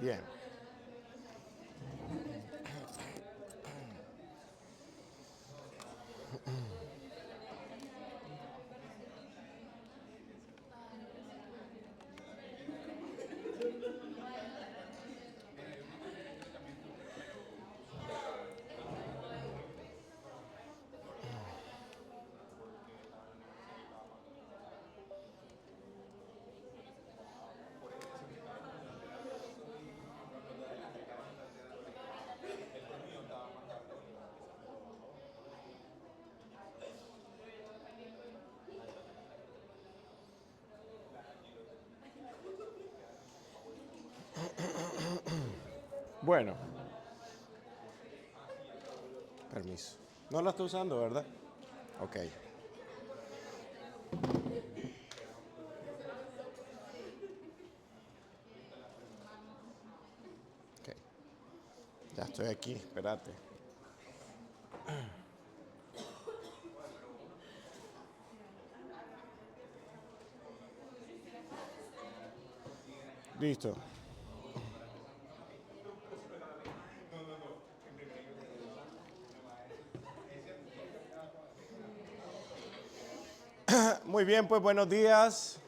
Bien. Bueno, permiso. No la está usando, ¿verdad? Ok. Ok. Ya estoy aquí, espérate. Listo. Muy bien, pues buenos días.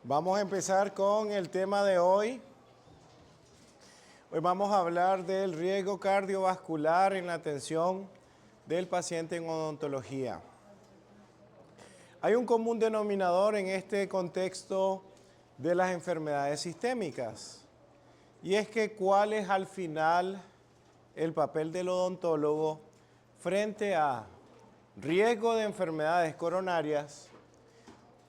Vamos a empezar con el tema de hoy. Hoy vamos a hablar del riesgo cardiovascular en la atención del paciente en odontología. Hay un común denominador en este contexto de las enfermedades sistémicas, y es que cuál es al final el papel del odontólogo frente a riesgo de enfermedades coronarias,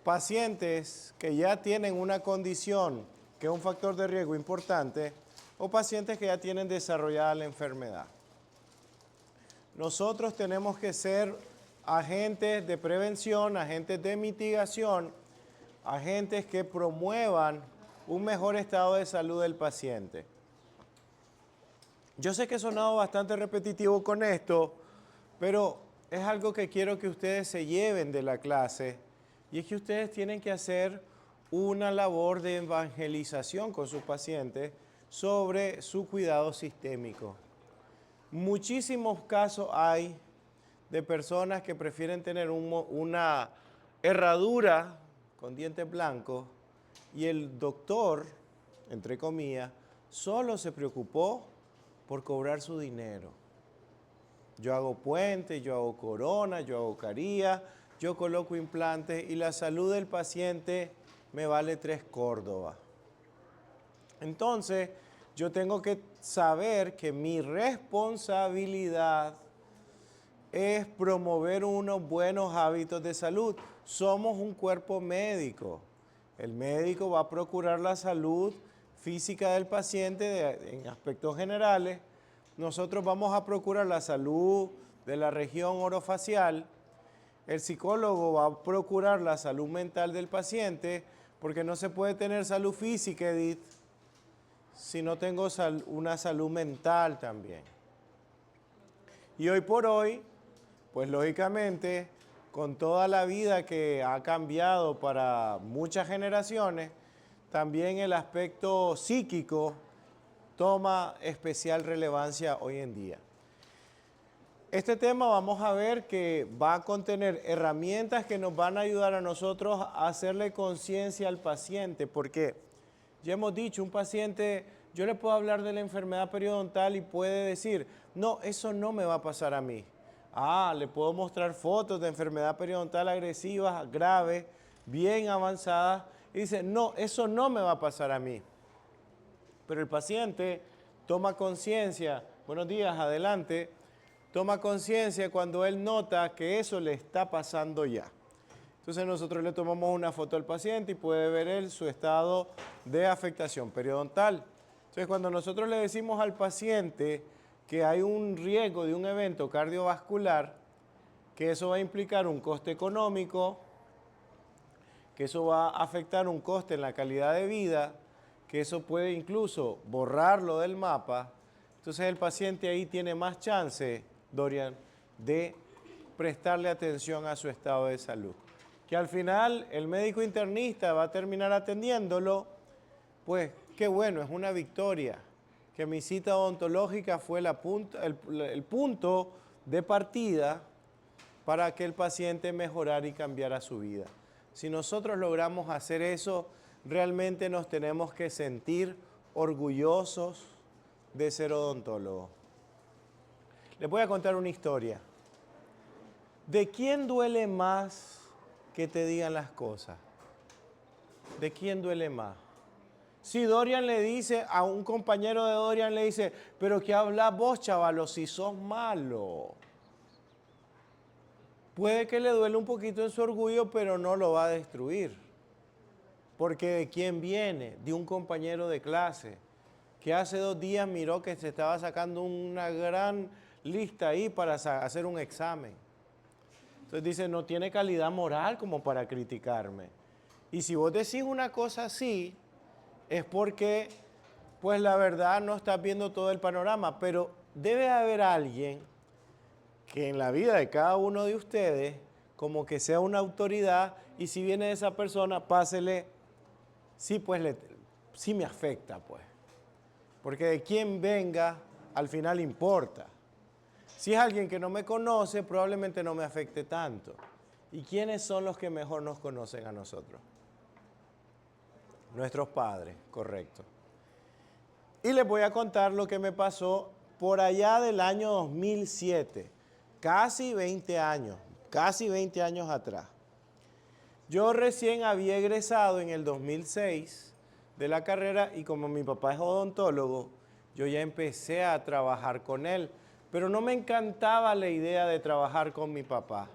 pacientes que ya tienen una condición que es un factor de riesgo importante o pacientes que ya tienen desarrollada la enfermedad. Nosotros tenemos que ser agentes de prevención, agentes de mitigación, agentes que promuevan un mejor estado de salud del paciente. Yo sé que he sonado bastante repetitivo con esto, pero es algo que quiero que ustedes se lleven de la clase, y es que ustedes tienen que hacer una labor de evangelización con sus pacientes sobre su cuidado sistémico. Muchísimos casos hay de personas que prefieren tener una herradura con dientes blancos y el doctor, entre comillas, solo se preocupó por cobrar su dinero. Yo hago puentes, yo hago corona, yo hago caría, yo coloco implantes y la salud del paciente me vale 3 Córdobas. Entonces, yo tengo que saber que mi responsabilidad es promover unos buenos hábitos de salud. Somos un cuerpo médico. El médico va a procurar la salud física del paciente en aspectos generales. Nosotros vamos a procurar la salud de la región orofacial. El psicólogo va a procurar la salud mental del paciente, porque no se puede tener salud física, Edith, si no tengo una salud mental también. Y hoy por hoy, pues lógicamente, con toda la vida que ha cambiado para muchas generaciones, también el aspecto psíquico toma especial relevancia hoy en día. Este tema vamos a ver que va a contener herramientas que nos van a ayudar a nosotros a hacerle conciencia al paciente, porque ya hemos dicho, un paciente, yo le puedo hablar de la enfermedad periodontal y puede decir, no, eso no me va a pasar a mí. Le puedo mostrar fotos de enfermedad periodontal agresiva, grave, bien avanzada, y dice, no, eso no me va a pasar a mí. Pero el paciente toma conciencia, buenos días, adelante, toma conciencia cuando él nota que eso le está pasando ya. Entonces nosotros le tomamos una foto al paciente y puede ver él su estado de afectación periodontal. Entonces cuando nosotros le decimos al paciente que hay un riesgo de un evento cardiovascular, que eso va a implicar un coste económico, que eso va a afectar un coste en la calidad de vida, que eso puede incluso borrarlo del mapa, entonces el paciente ahí tiene más chance, Dorian, de prestarle atención a su estado de salud. Que al final el médico internista va a terminar atendiéndolo, pues qué bueno, es una victoria. Que mi cita odontológica fue el punto de partida para que el paciente mejorara y cambiara su vida. Si nosotros logramos hacer eso, realmente nos tenemos que sentir orgullosos de ser odontólogos. Les voy a contar una historia. ¿De quién duele más que te digan las cosas? ¿De quién duele más? Si Dorian le dice, a un compañero de Dorian le dice, pero ¿qué hablas vos, chavalo, si sos malo? Puede que le duele un poquito en su orgullo, pero no lo va a destruir. Porque ¿de quién viene? De un compañero de clase, que hace 2 días miró que se estaba sacando una gran lista ahí para hacer un examen. Entonces dice, no tiene calidad moral como para criticarme. Y si vos decís una cosa así, es porque, pues la verdad, no estás viendo todo el panorama, pero debe haber alguien que en la vida de cada uno de ustedes, como que sea una autoridad, y si viene esa persona, pásele, sí, pues, sí me afecta, pues. Porque de quién venga, al final importa. Si es alguien que no me conoce, probablemente no me afecte tanto. ¿Y quiénes son los que mejor nos conocen a nosotros? Nuestros padres, correcto. Y les voy a contar lo que me pasó por allá del año 2007, casi 20 años atrás. Yo recién había egresado en el 2006 de la carrera y como mi papá es odontólogo, yo ya empecé a trabajar con él, pero no me encantaba la idea de trabajar con mi papá.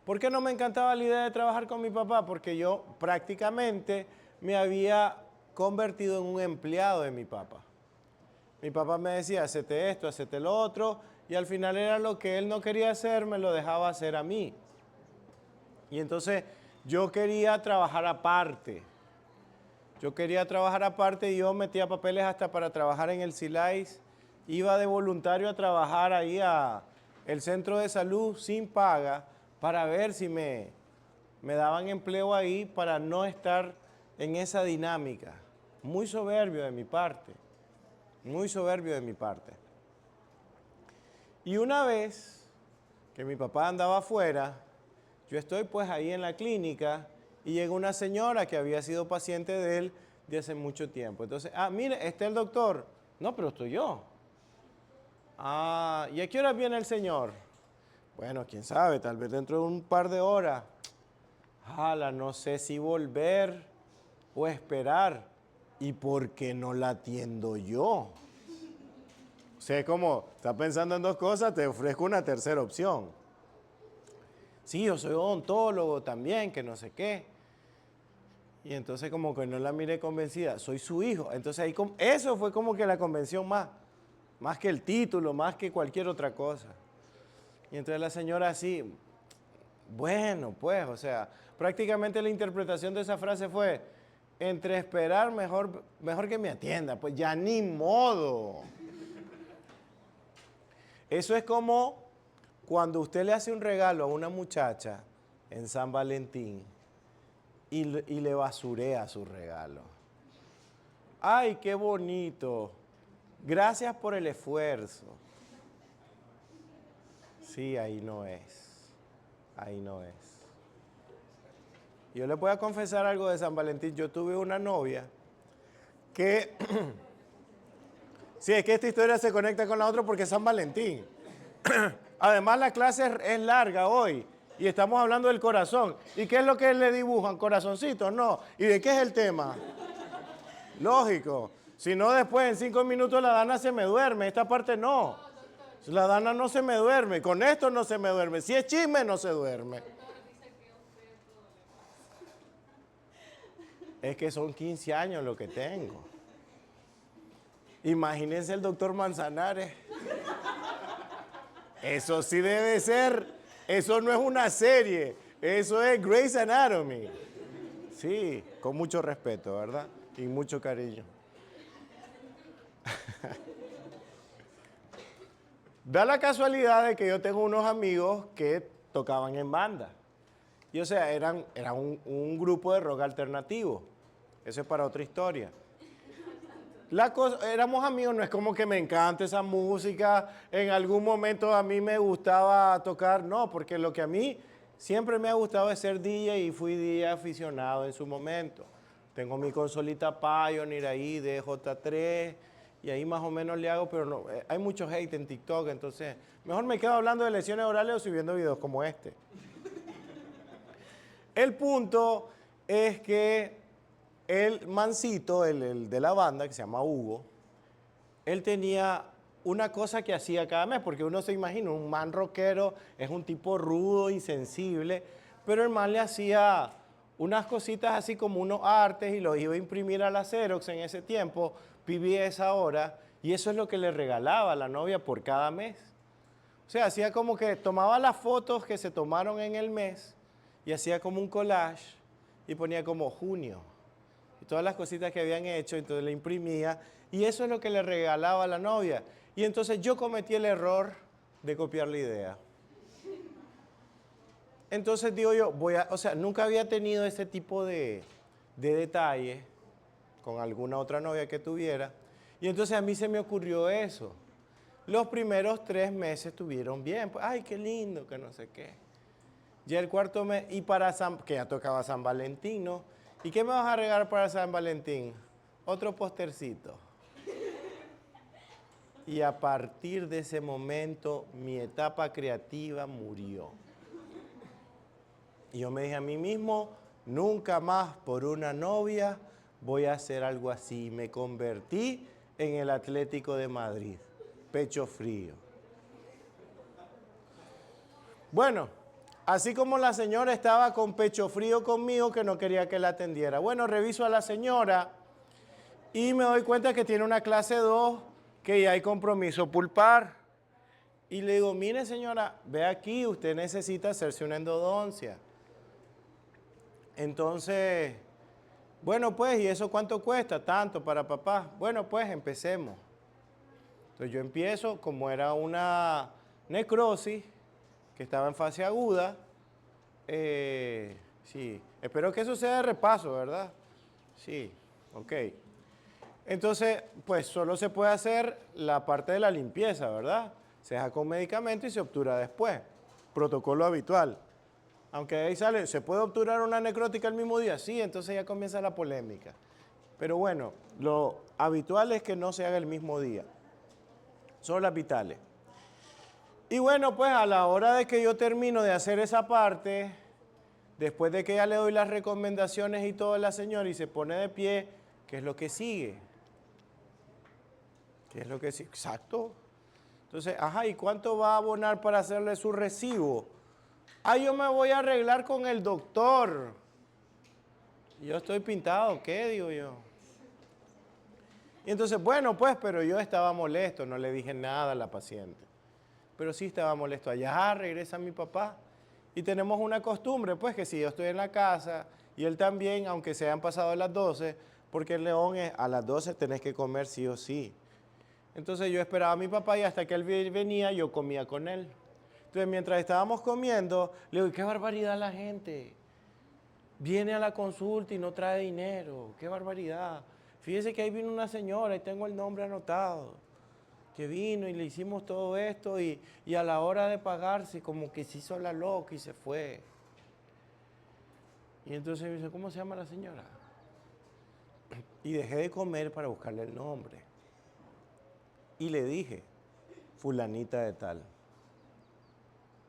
¿Por qué no me encantaba la idea de trabajar con mi papá? Porque yo prácticamente me había convertido en un empleado de mi papá. Mi papá me decía, hacete esto, hacete lo otro, y al final era lo que él no quería hacer, me lo dejaba hacer a mí. Y entonces yo quería trabajar aparte. Y yo metía papeles hasta para trabajar en el Silais. Iba de voluntario a trabajar ahí al centro de salud sin paga para ver si me daban empleo ahí para no estar en esa dinámica. Muy soberbio de mi parte. Muy soberbio de mi parte. Y una vez que mi papá andaba afuera, yo estoy pues ahí en la clínica y llega una señora que había sido paciente de él de hace mucho tiempo. Entonces, mire, está el doctor. No, pero estoy yo. ¿Y a qué hora viene el señor? Bueno, quién sabe, tal vez dentro de un par de horas. No sé si volver o esperar. ¿Y por qué no la atiendo yo? O sea, es como, estás pensando en 2 cosas, te ofrezco una tercera opción. Sí, yo soy odontólogo también, que no sé qué. Y entonces como que no la miré convencida, soy su hijo. Entonces ahí eso fue como que la convención más que el título, más que cualquier otra cosa. Y entonces la señora así, bueno, pues, o sea, prácticamente la interpretación de esa frase fue, entre esperar, mejor que me atienda, pues ya ni modo. Eso es como cuando usted le hace un regalo a una muchacha en San Valentín y le basurea su regalo. ¡Ay, qué bonito! Gracias por el esfuerzo. Sí, ahí no es. Ahí no es. Yo le voy a confesar algo de San Valentín. Yo tuve una novia que... Sí, es que esta historia se conecta con la otra porque es San Valentín. Además, la clase es larga hoy y estamos hablando del corazón. ¿Y qué es lo que le dibujan? ¿Corazoncitos? No. ¿Y de qué es el tema? Lógico. Si no, después en 5 minutos la Dana se me duerme. Esta parte no. La Dana no se me duerme. Con esto no se me duerme. Si es chisme, no se duerme. Es que son 15 años lo que tengo. Imagínense el doctor Manzanares. Eso sí debe ser, eso no es una serie, eso es Grey's Anatomy. Sí, con mucho respeto, ¿verdad? Y mucho cariño. Da la casualidad de que yo tengo unos amigos que tocaban en banda. Y o sea, eran un grupo de rock alternativo. Eso es para otra historia. Éramos amigos, no es como que me encanta esa música, en algún momento a mí me gustaba tocar, no, porque lo que a mí siempre me ha gustado es ser DJ y fui DJ aficionado en su momento. Tengo mi consolita Pioneer ahí de J3 y ahí más o menos le hago, pero no, hay mucho hate en TikTok, entonces mejor me quedo hablando de lesiones orales o subiendo videos como este. El punto es que el mancito, el de la banda, que se llama Hugo, él tenía una cosa que hacía cada mes, porque uno se imagina, un man rockero es un tipo rudo, insensible, pero el man le hacía unas cositas así como unos artes y los iba a imprimir a la Xerox en ese tiempo, vivía esa hora, y eso es lo que le regalaba a la novia por cada mes. O sea, hacía como que tomaba las fotos que se tomaron en el mes y hacía como un collage y ponía como junio. Y todas las cositas que habían hecho, entonces le imprimía y eso es lo que le regalaba a la novia. Y entonces yo cometí el error de copiar la idea. Entonces digo yo, o sea, nunca había tenido ese tipo de detalle con alguna otra novia que tuviera. Y entonces a mí se me ocurrió eso. Los primeros 3 meses estuvieron bien, pues, ay, qué lindo, que no sé qué. Ya el cuarto mes, y para que ya tocaba San Valentín, ¿no? ¿Y qué me vas a regalar para San Valentín? Otro postercito. Y a partir de ese momento, mi etapa creativa murió. Y yo me dije a mí mismo, nunca más por una novia voy a hacer algo así. Me convertí en el Atlético de Madrid, pecho frío. Bueno, así como la señora estaba con pecho frío conmigo, que no quería que la atendiera. Bueno, reviso a la señora y me doy cuenta que tiene una clase 2, que ya hay compromiso pulpar. Y le digo, mire señora, ve aquí, usted necesita hacerse una endodoncia. Entonces, bueno pues, ¿y eso cuánto cuesta? Tanto para papá. Bueno pues, empecemos. Entonces yo empiezo, como era una necrosis, que estaba en fase aguda, sí, espero que eso sea de repaso, ¿verdad? Sí, ok. Entonces, pues solo se puede hacer la parte de la limpieza, ¿verdad? Se deja con medicamento y se obtura después. Protocolo habitual. Aunque ahí sale, ¿se puede obturar una necrótica el mismo día? Sí, entonces ya comienza la polémica. Pero bueno, lo habitual es que no se haga el mismo día. Son las vitales. Y bueno, pues a la hora de que yo termino de hacer esa parte, después de que ya le doy las recomendaciones y todo a la señora y se pone de pie, ¿qué es lo que sigue? ¿Qué es lo que sigue? Exacto. Entonces, ajá, ¿y cuánto va a abonar para hacerle su recibo? Ah, yo me voy a arreglar con el doctor. Yo estoy pintado, ¿qué digo yo? Y entonces, bueno, pues, pero yo estaba molesto, no le dije nada a la paciente. Pero sí estaba molesto. Allá regresa mi papá. Y tenemos una costumbre, pues, que si yo estoy en la casa y él también, aunque se hayan pasado las 12, porque el León es a las 12 tenés que comer sí o sí. Entonces yo esperaba a mi papá y hasta que él venía yo comía con él. Entonces mientras estábamos comiendo, le digo, qué barbaridad la gente. Viene a la consulta y no trae dinero. Qué barbaridad. Fíjese que ahí vino una señora y tengo el nombre anotado. Que vino y le hicimos todo esto y a la hora de pagarse como que se hizo la loca y se fue. Y entonces me dice, ¿cómo se llama la señora? Y dejé de comer para buscarle el nombre. Y le dije, fulanita de tal.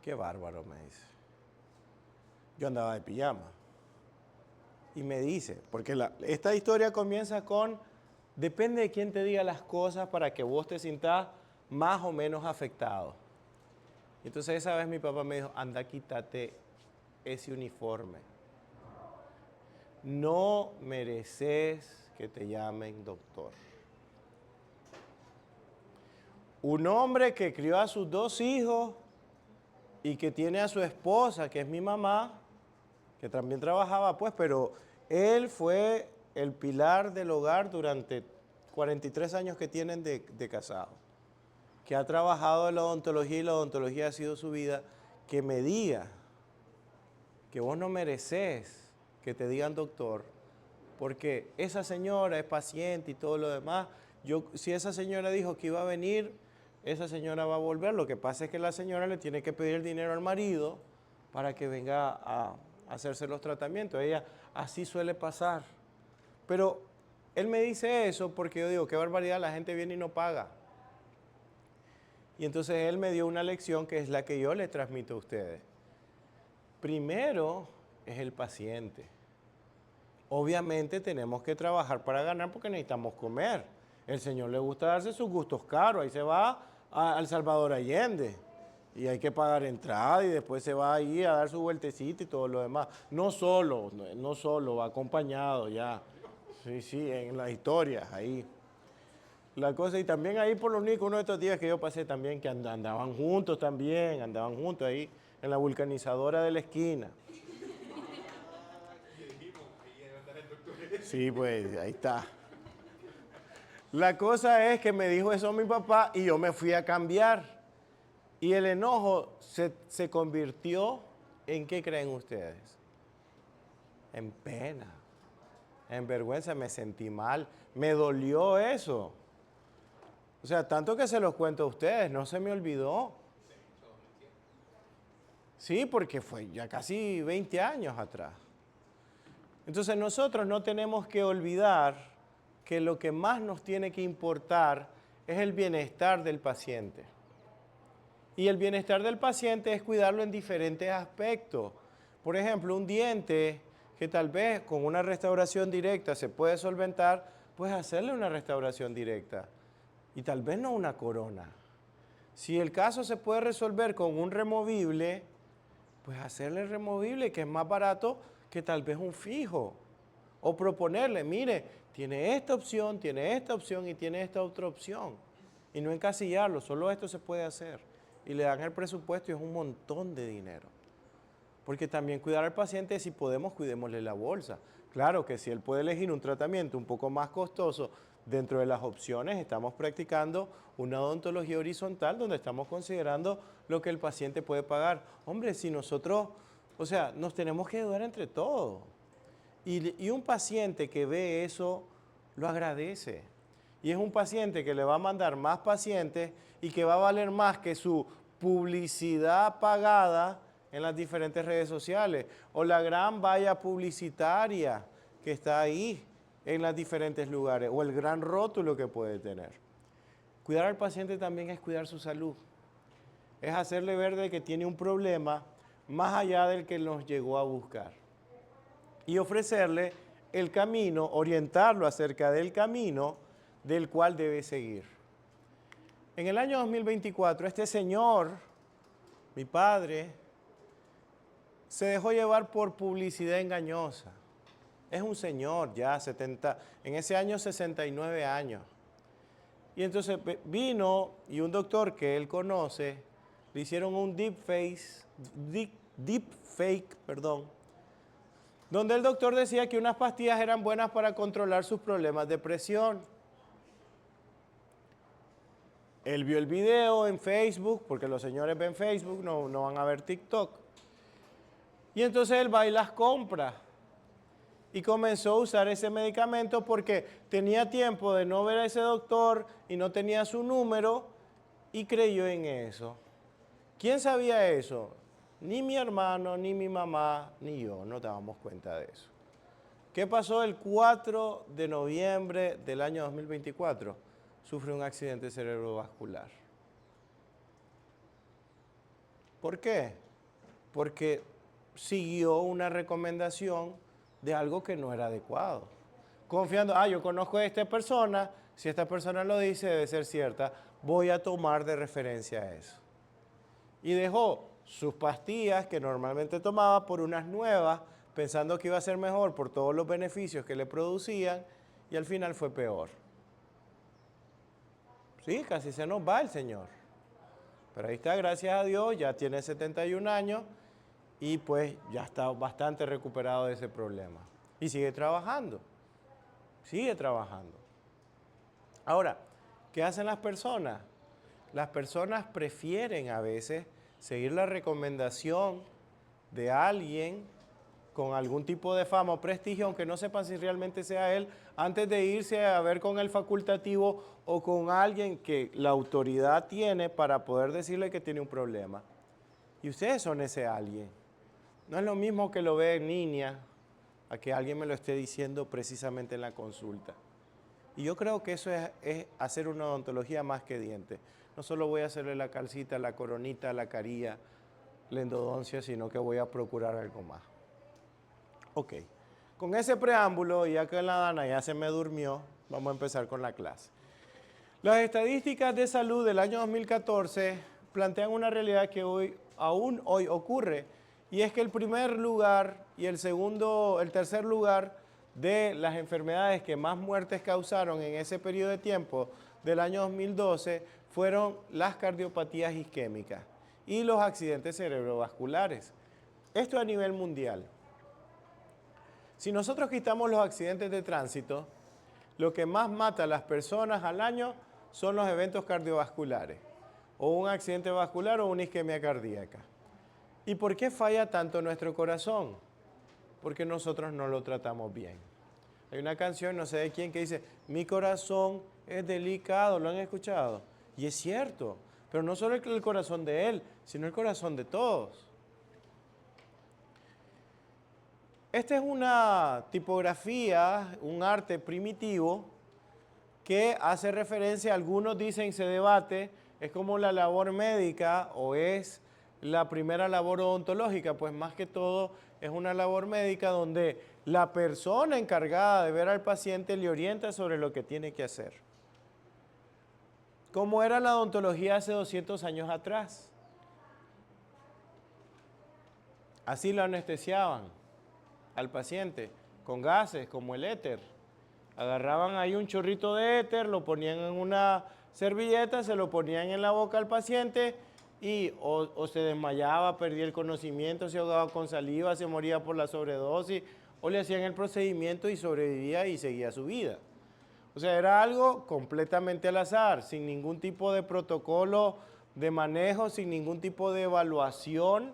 Qué bárbaro, me dice. Yo andaba de pijama. Y me dice, porque esta historia comienza con, depende de quién te diga las cosas para que vos te sintás más o menos afectado. Entonces esa vez mi papá me dijo, anda, quítate ese uniforme. No mereces que te llamen doctor. Un hombre que crió a sus 2 hijos y que tiene a su esposa, que es mi mamá, que también trabajaba, pues, pero él fue el pilar del hogar durante 43 años que tienen de casado, que ha trabajado en la odontología y la odontología ha sido su vida, que me diga que vos no mereces que te digan doctor, porque esa señora es paciente y todo lo demás, Si esa señora dijo que iba a venir, esa señora va a volver. Lo que pasa es que la señora le tiene que pedir el dinero al marido para que venga a hacerse los tratamientos. Ella, así suele pasar. Pero él me dice eso porque yo digo, qué barbaridad, la gente viene y no paga. Y entonces él me dio una lección que es la que yo le transmito a ustedes. Primero es el paciente. Obviamente tenemos que trabajar para ganar porque necesitamos comer. El Señor le gusta darse sus gustos caros. Ahí se va al Salvador Allende. Y hay que pagar entrada y después se va ahí a dar su vueltecita y todo lo demás. No solo, va acompañado ya. Sí, en las historias ahí. La cosa, y también ahí por lo único, uno de estos días que yo pasé también, que andaban juntos ahí en la vulcanizadora de la esquina. Sí, pues ahí está. La cosa es que me dijo eso mi papá y yo me fui a cambiar. Y el enojo se convirtió en, ¿qué creen ustedes? En pena, en vergüenza, me sentí mal, me dolió eso. O sea, tanto que se los cuento a ustedes, no se me olvidó. Sí, porque fue ya casi 20 años atrás. Entonces nosotros no tenemos que olvidar que lo que más nos tiene que importar es el bienestar del paciente. Y el bienestar del paciente es cuidarlo en diferentes aspectos. Por ejemplo, un diente que tal vez con una restauración directa se puede solventar, pues hacerle una restauración directa. Y tal vez no una corona. Si el caso se puede resolver con un removible, pues hacerle el removible, que es más barato que tal vez un fijo. O proponerle, mire, tiene esta opción y tiene esta otra opción. Y no encasillarlo, solo esto se puede hacer. Y le dan el presupuesto y es un montón de dinero. Porque también cuidar al paciente, si podemos, cuidémosle la bolsa. Claro que si él puede elegir un tratamiento un poco más costoso, dentro de las opciones estamos practicando una odontología horizontal donde estamos considerando lo que el paciente puede pagar. Hombre, si nosotros, nos tenemos que ayudar entre todos. Y un paciente que ve eso, lo agradece. Y es un paciente que le va a mandar más pacientes y que va a valer más que su publicidad pagada en las diferentes redes sociales o la gran valla publicitaria que está ahí en los diferentes lugares o el gran rótulo que puede tener. Cuidar al paciente también es cuidar su salud. Es hacerle ver de que tiene un problema más allá del que nos llegó a buscar. Y ofrecerle el camino, orientarlo acerca del camino del cual debe seguir. En el año 2024, este señor, mi padre, se dejó llevar por publicidad engañosa. Es un señor ya, en ese año 69 años. Y entonces vino y un doctor que él conoce, le hicieron un deepfake, donde el doctor decía que unas pastillas eran buenas para controlar sus problemas de presión. Él vio el video en Facebook, porque los señores ven Facebook, no van a ver TikTok. Y entonces él va y las compra. Y comenzó a usar ese medicamento porque tenía tiempo de no ver a ese doctor y no tenía su número y creyó en eso. ¿Quién sabía eso? Ni mi hermano, ni mi mamá, ni yo no dábamos cuenta de eso. ¿Qué pasó el 4 de noviembre del año 2024? Sufre un accidente cerebrovascular. ¿Por qué? Porque siguió una recomendación de algo que no era adecuado. Confiando, yo conozco a esta persona, si esta persona lo dice debe ser cierta, voy a tomar de referencia a eso. Y dejó sus pastillas que normalmente tomaba por unas nuevas, pensando que iba a ser mejor por todos los beneficios que le producían, y al final fue peor. Sí, casi se nos va el señor. Pero ahí está, gracias a Dios, ya tiene 71 años y pues ya está bastante recuperado de ese problema. Y sigue trabajando. Sigue trabajando. Ahora, ¿qué hacen las personas? Las personas prefieren a veces seguir la recomendación de alguien con algún tipo de fama o prestigio, aunque no sepan si realmente sea él, antes de irse a ver con el facultativo o con alguien que la autoridad tiene para poder decirle que tiene un problema. Y ustedes son ese alguien. No es lo mismo que lo ve en línea a que alguien me lo esté diciendo precisamente en la consulta. Y yo creo que eso es hacer una odontología más que dientes. No solo voy a hacerle la calcita, la coronita, la caría, la endodoncia, sino que voy a procurar algo más. Ok, con ese preámbulo, ya que la Dana ya se me durmió, vamos a empezar con la clase. Las estadísticas de salud del año 2014 plantean una realidad que aún hoy ocurre, y es que el primer lugar y el tercer lugar de las enfermedades que más muertes causaron en ese periodo de tiempo del año 2012 fueron las cardiopatías isquémicas y los accidentes cerebrovasculares. Esto a nivel mundial. Si nosotros quitamos los accidentes de tránsito, lo que más mata a las personas al año son los eventos cardiovasculares, o un accidente vascular o una isquemia cardíaca. ¿Y por qué falla tanto nuestro corazón? Porque nosotros no lo tratamos bien. Hay una canción, no sé de quién, que dice, mi corazón es delicado, ¿lo han escuchado? Y es cierto, pero no solo el corazón de él, sino el corazón de todos. Esta es una tipografía, un arte primitivo que hace referencia, algunos dicen, se debate, es como la labor médica o es la primera labor odontológica, pues más que todo es una labor médica donde la persona encargada de ver al paciente le orienta sobre lo que tiene que hacer. ¿Cómo era la odontología hace 200 años atrás? Así lo anestesiaban al paciente, con gases como el éter. Agarraban ahí un chorrito de éter, lo ponían en una servilleta, se lo ponían en la boca al paciente y o se desmayaba, perdía el conocimiento, se ahogaba con saliva, se moría por la sobredosis, o le hacían el procedimiento y sobrevivía y seguía su vida. O sea, era algo completamente al azar, sin ningún tipo de protocolo de manejo, sin ningún tipo de evaluación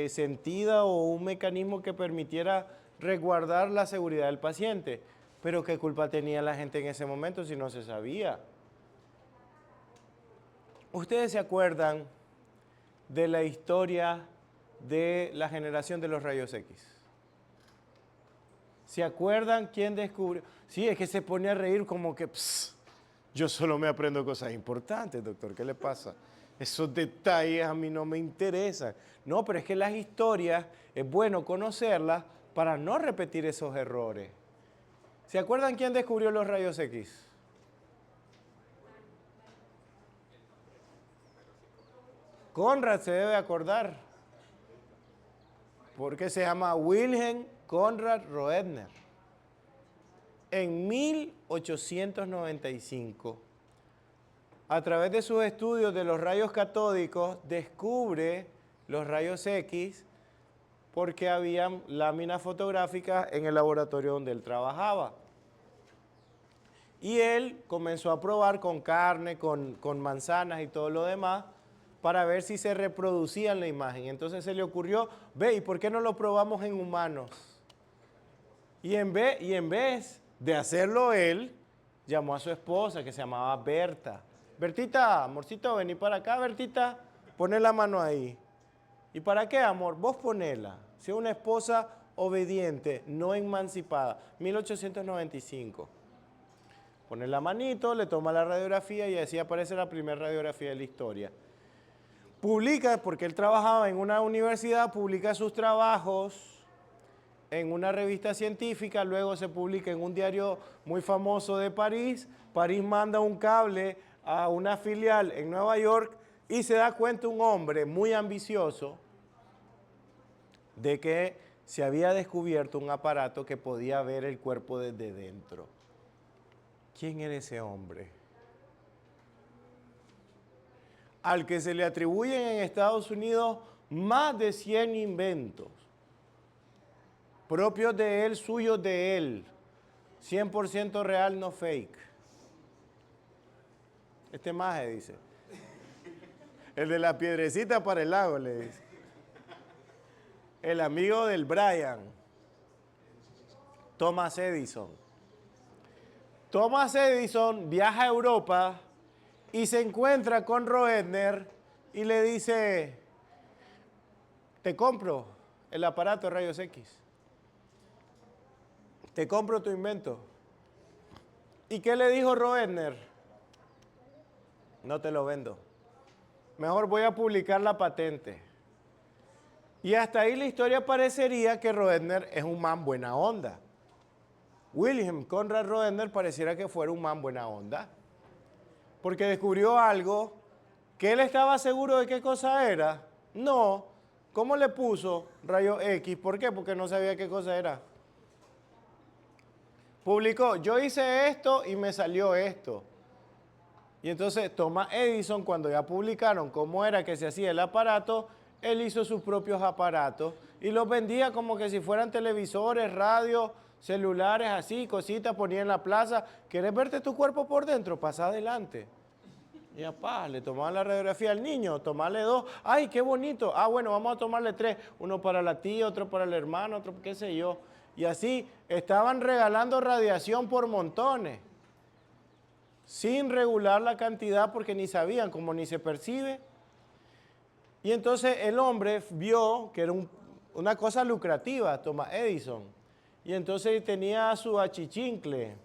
sentida o un mecanismo que permitiera resguardar la seguridad del paciente. Pero ¿qué culpa tenía la gente en ese momento si no se sabía? ¿Ustedes se acuerdan de la historia de la generación de los rayos X? ¿Se acuerdan quién descubrió? Sí, es que se pone a reír como que, yo solo me aprendo cosas importantes, doctor, ¿qué le pasa? Esos detalles a mí no me interesan. No, pero es que las historias es bueno conocerlas para no repetir esos errores. ¿Se acuerdan quién descubrió los rayos X? Conrad se debe acordar, porque se llama Wilhelm Conrad Roentgen. En 1895, a través de sus estudios de los rayos catódicos, descubre los rayos X porque había láminas fotográficas en el laboratorio donde él trabajaba. Y él comenzó a probar con carne, con manzanas y todo lo demás, para ver si se reproducía en la imagen. Entonces se le ocurrió, ve, ¿y por qué no lo probamos en humanos? Y en vez de hacerlo él, llamó a su esposa, que se llamaba Berta. Bertita, amorcito, vení para acá, Bertita, poné la mano ahí. ¿Y para qué, amor? Vos ponela. Sea una esposa obediente, no emancipada. 1895. Pone la manito, le toma la radiografía y así aparece la primera radiografía de la historia. Publica, porque él trabajaba en una universidad, publica sus trabajos en una revista científica, luego se publica en un diario muy famoso de París. París manda un cable a una filial en Nueva York y se da cuenta un hombre muy ambicioso de que se había descubierto un aparato que podía ver el cuerpo desde dentro. ¿Quién era ese hombre? Al que se le atribuyen en Estados Unidos más de 100 inventos, propios de él, suyos de él, 100% real, no fake. Este maje dice, el de la piedrecita para el lago, le dice. el amigo del Brian, Thomas Edison. Thomas Edison viaja a Europa y se encuentra con Roentgen y le dice, te compro el aparato de rayos X. Te compro tu invento. ¿Y qué le dijo Roentgen? No te lo vendo. Mejor voy a publicar la patente. Y hasta ahí la historia parecería que Roentgen es un man buena onda. Wilhelm Conrad Roentgen pareciera que fuera un man buena onda. Porque descubrió algo que él estaba seguro de qué cosa era. No. ¿Cómo le puso rayos X? ¿Por qué? Porque no sabía qué cosa era. Publicó, yo hice esto y me salió esto. Y entonces Thomas Edison, cuando ya publicaron cómo era que se hacía el aparato, él hizo sus propios aparatos y los vendía como que si fueran televisores, radios, celulares, así, cositas, ponía en la plaza. ¿Quieres verte tu cuerpo por dentro? Pasa adelante. Y apá, le tomaban la radiografía al niño, tomarle 2. ¡Ay, qué bonito! Ah, bueno, vamos a tomarle 3. Uno para la tía, otro para el hermano, otro qué sé yo. Y así estaban regalando radiación por montones, sin regular la cantidad porque ni sabían, como ni se percibe. Y entonces el hombre vio que era una cosa lucrativa, Thomas Edison. Y entonces tenía a su achichincle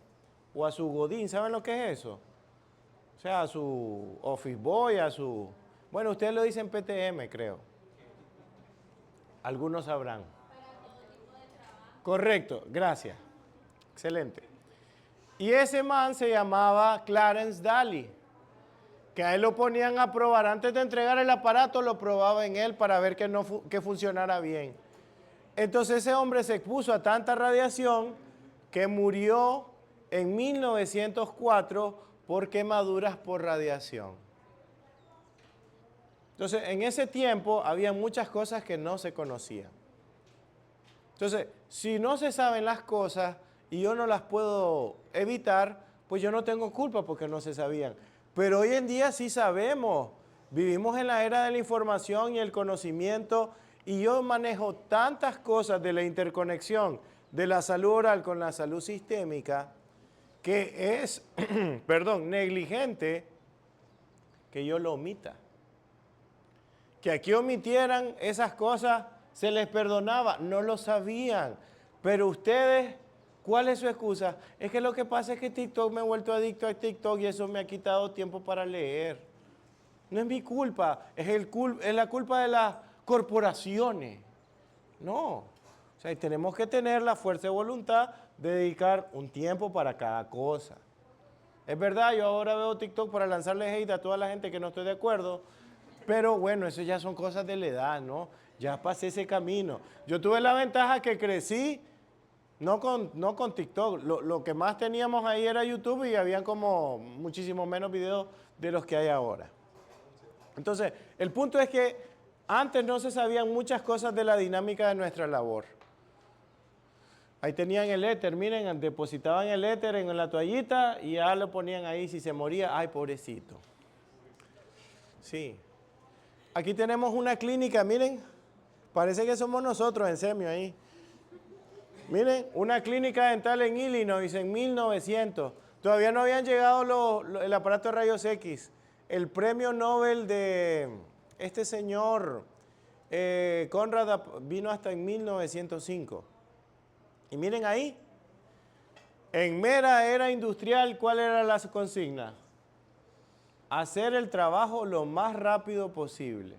o a su godín, ¿saben lo que es eso? O sea, a su office boy, a su... Bueno, ustedes lo dicen PTM, creo. Algunos sabrán. Correcto, gracias. Excelente. Y ese man se llamaba Clarence Daly, que a él lo ponían a probar. Antes de entregar el aparato, lo probaba en él para ver que funcionara bien. Entonces ese hombre se expuso a tanta radiación que murió en 1904 por quemaduras por radiación. Entonces, en ese tiempo había muchas cosas que no se conocían. Entonces, si no se saben las cosas y yo no las puedo evitar, pues yo no tengo culpa porque no se sabían. Pero hoy en día sí sabemos. Vivimos en la era de la información y el conocimiento y yo manejo tantas cosas de la interconexión de la salud oral con la salud sistémica que es, perdón, negligente que yo lo omita. Que aquí omitieran esas cosas se les perdonaba, no lo sabían. Pero ustedes, ¿cuál es su excusa? Es que lo que pasa es que TikTok me he vuelto adicto a TikTok y eso me ha quitado tiempo para leer. No es mi culpa, es la culpa de las corporaciones. No, o sea, tenemos que tener la fuerza de voluntad de dedicar un tiempo para cada cosa. Es verdad, yo ahora veo TikTok para lanzarle hate a toda la gente que no estoy de acuerdo, pero bueno, eso ya son cosas de la edad, ¿no? Ya pasé ese camino. Yo tuve la ventaja que crecí, no con TikTok, lo que más teníamos ahí era YouTube y habían como muchísimo menos videos de los que hay ahora. Entonces, el punto es que antes no se sabían muchas cosas de la dinámica de nuestra labor. Ahí tenían el éter, miren, depositaban el éter en la toallita y ya lo ponían ahí, si se moría, ay, pobrecito. Sí. Aquí tenemos una clínica, miren, parece que somos nosotros en Semio ahí. Miren, una clínica dental en Illinois en 1900. Todavía no habían llegado el aparato de rayos X. El premio Nobel de este señor Conrad vino hasta en 1905. Y miren ahí, en mera era industrial, ¿cuál era la consigna? Hacer el trabajo lo más rápido posible.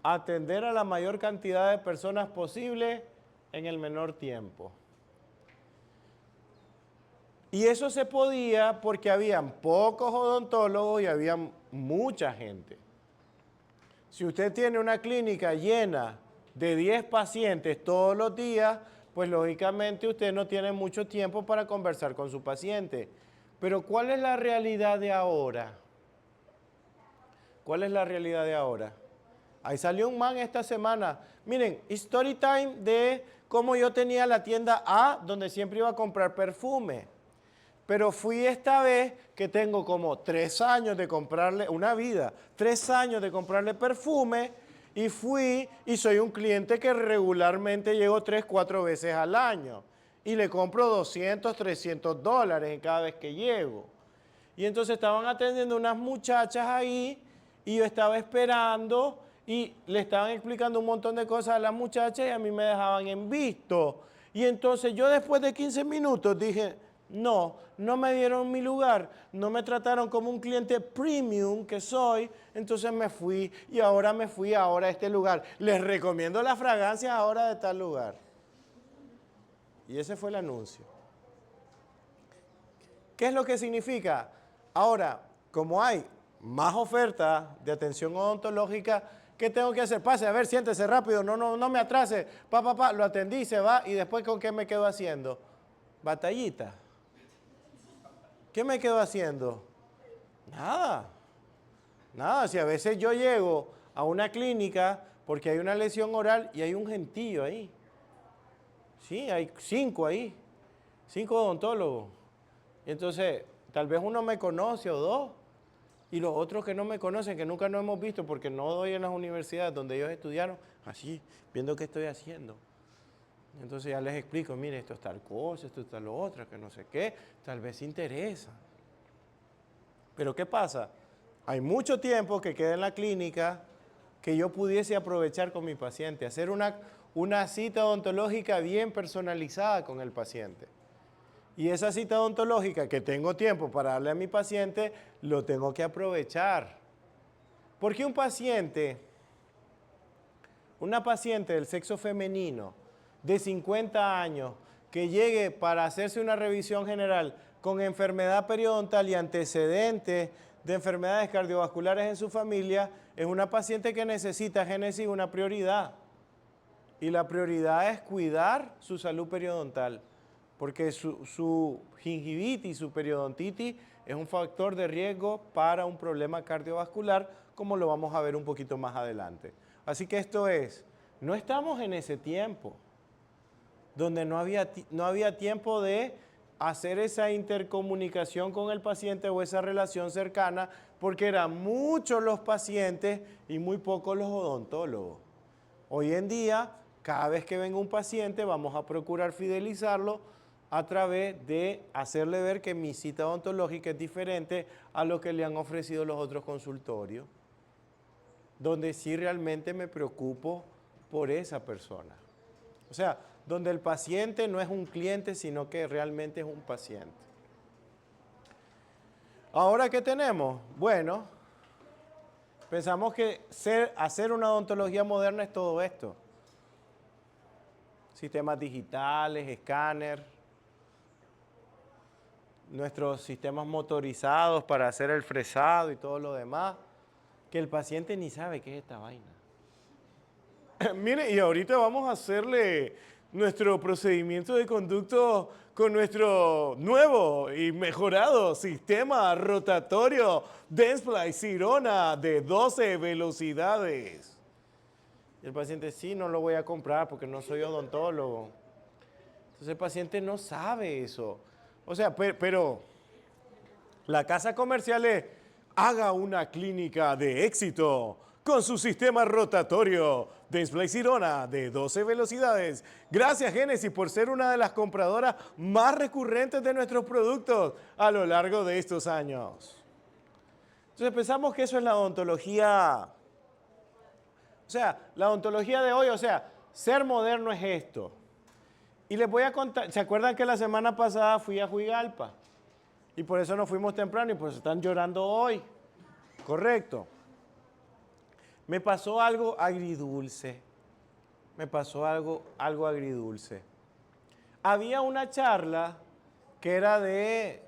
Atender a la mayor cantidad de personas posible en el menor tiempo. Y eso se podía porque habían pocos odontólogos y había mucha gente. Si usted tiene una clínica llena de 10 pacientes todos los días, pues lógicamente usted no tiene mucho tiempo para conversar con su paciente. Pero ¿cuál es la realidad de ahora? ¿Cuál es la realidad de ahora? Ahí salió un man esta semana. Miren, story time de cómo yo tenía la tienda A donde siempre iba a comprar perfume. Pero fui esta vez que tengo como 3 años de comprarle, una vida, 3 años de comprarle perfume Y fui y soy un cliente que regularmente llego 3, 4 veces al año. Y le compro 200, 300 dólares en cada vez que llego. Y entonces estaban atendiendo unas muchachas ahí y yo estaba esperando y le estaban explicando un montón de cosas a las muchachas y a mí me dejaban en visto. Y entonces yo después de 15 minutos dije, no, no me dieron mi lugar, no me trataron como un cliente premium que soy, entonces me fui y ahora me fui ahora a este lugar. Les recomiendo las fragancias ahora de tal lugar. Y ese fue el anuncio. ¿Qué es lo que significa? Ahora, como hay más ofertas de atención odontológica, ¿qué tengo que hacer? Pase, a ver, siéntese rápido, no me atrase. Lo atendí, se va y después ¿con qué me quedo haciendo? Batallita. ¿Qué me quedo haciendo? Nada. Nada, si a veces yo llego a una clínica porque hay una lesión oral y hay un gentío ahí. Sí, hay 5 ahí, 5 odontólogos. Y entonces, tal vez uno me conoce o 2, y los otros que no me conocen, que nunca nos hemos visto porque no doy en las universidades donde ellos estudiaron, así, viendo qué estoy haciendo. Entonces ya les explico, mire, esto es tal cosa, esto es tal otra, que no sé qué, tal vez interesa. Pero ¿qué pasa? Hay mucho tiempo que queda en la clínica que yo pudiese aprovechar con mi paciente, hacer una cita odontológica bien personalizada con el paciente. Y esa cita odontológica que tengo tiempo para darle a mi paciente, lo tengo que aprovechar. Porque una paciente del sexo femenino de 50 años que llegue para hacerse una revisión general con enfermedad periodontal y antecedentes de enfermedades cardiovasculares en su familia, es una paciente que necesita, Génesis, una prioridad. Y la prioridad es cuidar su salud periodontal, porque su gingivitis, su periodontitis es un factor de riesgo para un problema cardiovascular, como lo vamos a ver un poquito más adelante. Así que no estamos en ese tiempo, donde no había tiempo de hacer esa intercomunicación con el paciente o esa relación cercana, porque eran muchos los pacientes y muy pocos los odontólogos. Hoy en día, cada vez que venga un paciente, vamos a procurar fidelizarlo a través de hacerle ver que mi cita odontológica es diferente a lo que le han ofrecido los otros consultorios, donde sí realmente me preocupo por esa persona. O sea, donde el paciente no es un cliente, sino que realmente es un paciente. Ahora, ¿qué tenemos? Bueno, pensamos que hacer una odontología moderna es todo esto. Sistemas digitales, escáner, nuestros sistemas motorizados para hacer el fresado y todo lo demás, que el paciente ni sabe qué es esta vaina. Mire, y ahorita vamos a hacerle nuestro procedimiento de conducto con nuestro nuevo y mejorado sistema rotatorio Dentsply Sirona de 12 velocidades. Y el paciente, sí, no lo voy a comprar porque no soy odontólogo. Entonces el paciente no sabe eso. O sea, pero la casa comercial es, haga una clínica de éxito con su sistema rotatorio Dentsply Sirona de 12 velocidades. Gracias, Génesis, por ser una de las compradoras más recurrentes de nuestros productos a lo largo de estos años. Entonces pensamos que eso es la odontología. O sea, la odontología de hoy, o sea, ser moderno es esto. Y les voy a contar, ¿se acuerdan que la semana pasada fui a Juigalpa? Y por eso nos fuimos temprano y por eso están llorando hoy. Correcto. Me pasó algo agridulce. Algo agridulce. Había una charla que era de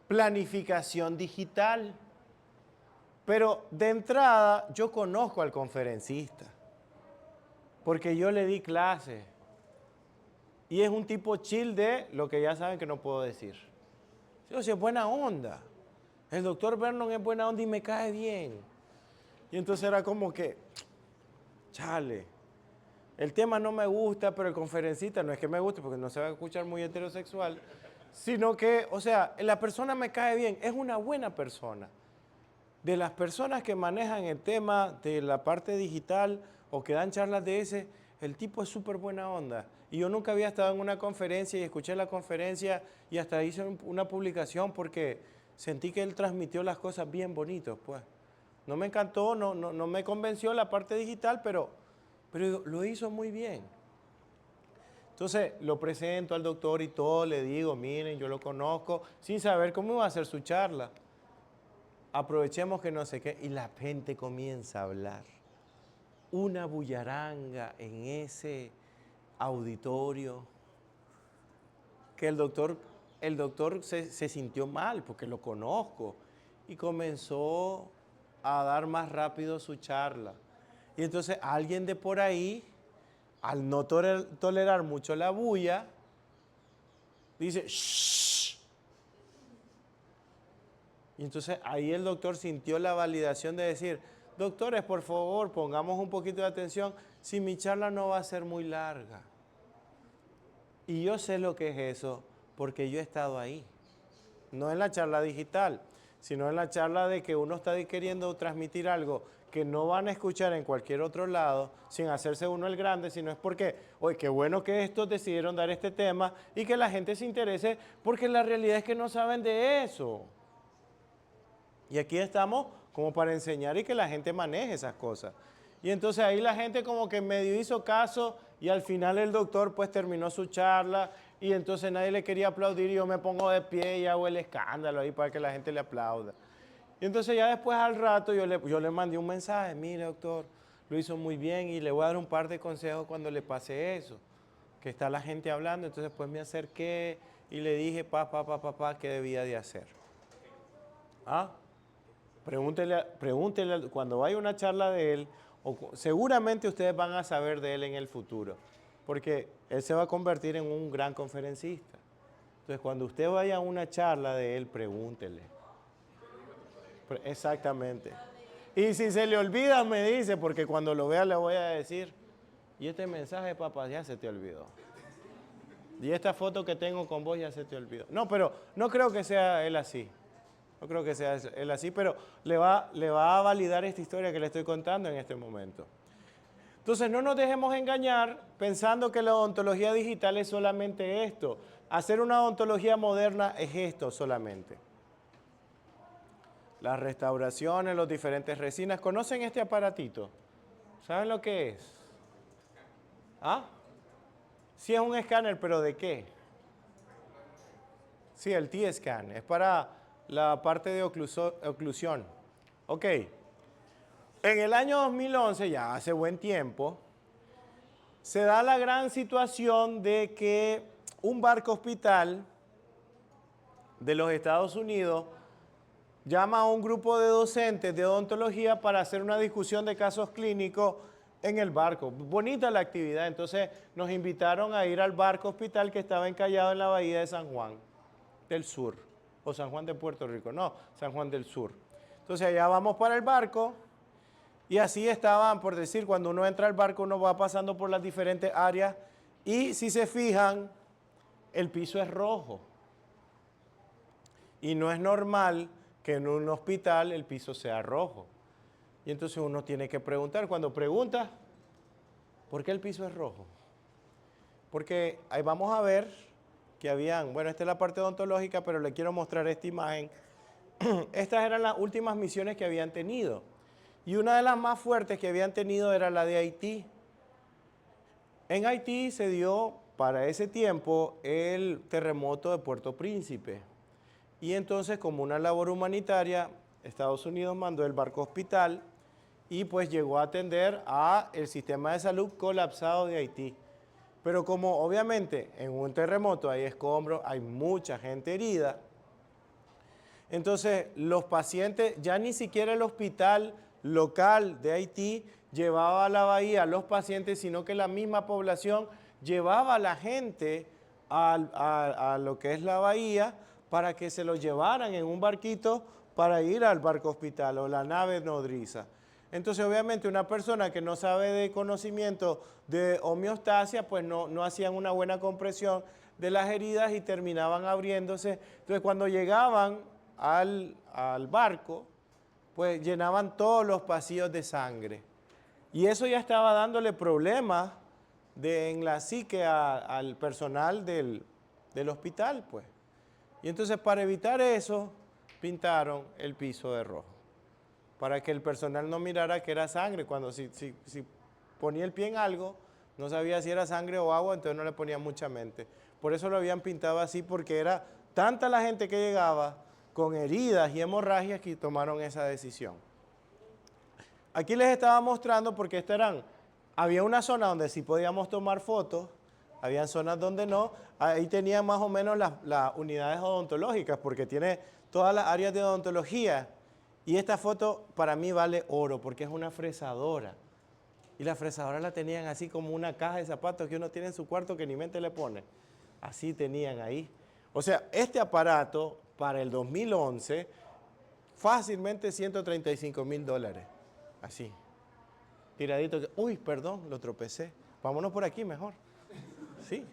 planificación digital. Pero de entrada yo conozco al conferencista. Porque yo le di clase. Y es un tipo chill de lo que ya saben que no puedo decir. O sea, es buena onda. El doctor Vernon es buena onda y me cae bien. Y entonces era como que, chale, el tema no me gusta, pero el conferencista no es que me guste porque no se va a escuchar muy heterosexual, sino que, o sea, la persona me cae bien, es una buena persona. De las personas que manejan el tema de la parte digital, o que dan charlas de ese, el tipo es súper buena onda. Y yo nunca había estado en una conferencia y escuché la conferencia y hasta hice una publicación porque sentí que él transmitió las cosas bien bonitos, pues. No me encantó, no me convenció la parte digital, pero lo hizo muy bien. Entonces lo presento al doctor y todo, le digo, miren, yo lo conozco, sin saber cómo iba a ser su charla. Aprovechemos que no sé qué, y la gente comienza a hablar. Una bullaranga en ese auditorio, que el doctor se sintió mal porque lo conozco y comenzó a dar más rápido su charla. Y entonces alguien de por ahí, al no tolerar mucho la bulla, dice, ¡shh! Y entonces ahí el doctor sintió la validación de decir, doctores, por favor, pongamos un poquito de atención, si mi charla no va a ser muy larga. Y yo sé lo que es eso, porque yo he estado ahí. No en la charla digital, sino en la charla de que uno está queriendo transmitir algo que no van a escuchar en cualquier otro lado, sin hacerse uno el grande, sino es porque, oye, qué bueno que estos decidieron dar este tema y que la gente se interese, porque la realidad es que no saben de eso. Y aquí estamos como para enseñar y que la gente maneje esas cosas. Y entonces ahí la gente como que medio hizo caso y al final el doctor pues terminó su charla y entonces nadie le quería aplaudir y yo me pongo de pie y hago el escándalo ahí para que la gente le aplauda. Y entonces ya después al rato yo le mandé un mensaje, mire doctor, lo hizo muy bien y le voy a dar un par de consejos cuando le pase eso, que está la gente hablando. Entonces pues me acerqué y le dije, papá, ¿qué debía de hacer? ¿Ah? Pregúntele cuando vaya una charla de él, seguramente ustedes van a saber de él en el futuro, porque él se va a convertir en un gran conferencista. Entonces, cuando usted vaya a una charla de él, pregúntele. Exactamente. Y si se le olvida, me dice, porque cuando lo vea le voy a decir, y este mensaje, papá, ya se te olvidó. Y esta foto que tengo con vos ya se te olvidó. No, pero no creo que sea él así. No creo que sea él así, pero le va a validar esta historia que le estoy contando en este momento. Entonces, no nos dejemos engañar pensando que la odontología digital es solamente esto. Hacer una odontología moderna es esto solamente. Las restauraciones, los diferentes resinas. ¿Conocen este aparatito? ¿Saben lo que es? ¿Ah? Sí es un escáner, pero ¿de qué? Sí, el T-Scan. Es para la parte de oclusión. Ok. En el año 2011, ya hace buen tiempo, se da la gran situación de que un barco hospital de los Estados Unidos llama a un grupo de docentes de odontología para hacer una discusión de casos clínicos en el barco. Bonita la actividad, entonces nos invitaron a ir al barco hospital que estaba encallado en la bahía de San Juan del Sur, o San Juan de Puerto Rico, no, San Juan del Sur. Entonces allá vamos para el barco y así estaban, por decir, cuando uno entra al barco uno va pasando por las diferentes áreas y si se fijan, el piso es rojo. Y no es normal que en un hospital el piso sea rojo. Y entonces uno tiene que preguntar, cuando pregunta, ¿por qué el piso es rojo? Porque ahí vamos a ver que habían, bueno, esta es la parte odontológica, pero le quiero mostrar esta imagen. Estas eran las últimas misiones que habían tenido. Y una de las más fuertes que habían tenido era la de Haití. En Haití se dio para ese tiempo el terremoto de Puerto Príncipe. Y entonces, como una labor humanitaria, Estados Unidos mandó el barco hospital y pues llegó a atender al sistema de salud colapsado de Haití. Pero como obviamente en un terremoto hay escombros, hay mucha gente herida, entonces los pacientes, ya ni siquiera el hospital local de Haití llevaba a la bahía a los pacientes, sino que la misma población llevaba a la gente a lo que es la bahía para que se los llevaran en un barquito para ir al barco hospital o la nave nodriza. Entonces, obviamente, una persona que no sabe de conocimiento de homeostasia, pues no hacían una buena compresión de las heridas y terminaban abriéndose. Entonces, cuando llegaban al barco, pues llenaban todos los pasillos de sangre. Y eso ya estaba dándole problemas en la psique al personal del hospital, pues. Y entonces para evitar eso, pintaron el piso de rojo, para que el personal no mirara que era sangre. Cuando si ponía el pie en algo, no sabía si era sangre o agua, entonces no le ponía mucha mente. Por eso lo habían pintado así, porque era tanta la gente que llegaba con heridas y hemorragias que tomaron esa decisión. Aquí les estaba mostrando porque había una zona donde sí podíamos tomar fotos, había zonas donde no. Ahí tenía más o menos las unidades odontológicas, porque tiene todas las áreas de odontología. Y esta foto para mí vale oro, porque es una fresadora. Y la fresadora la tenían así como una caja de zapatos que uno tiene en su cuarto que ni mente le pone. Así tenían ahí. O sea, este aparato para el 2011, fácilmente $135,000. Así. Tiradito. Uy, perdón, lo tropecé. Vámonos por aquí mejor. Sí.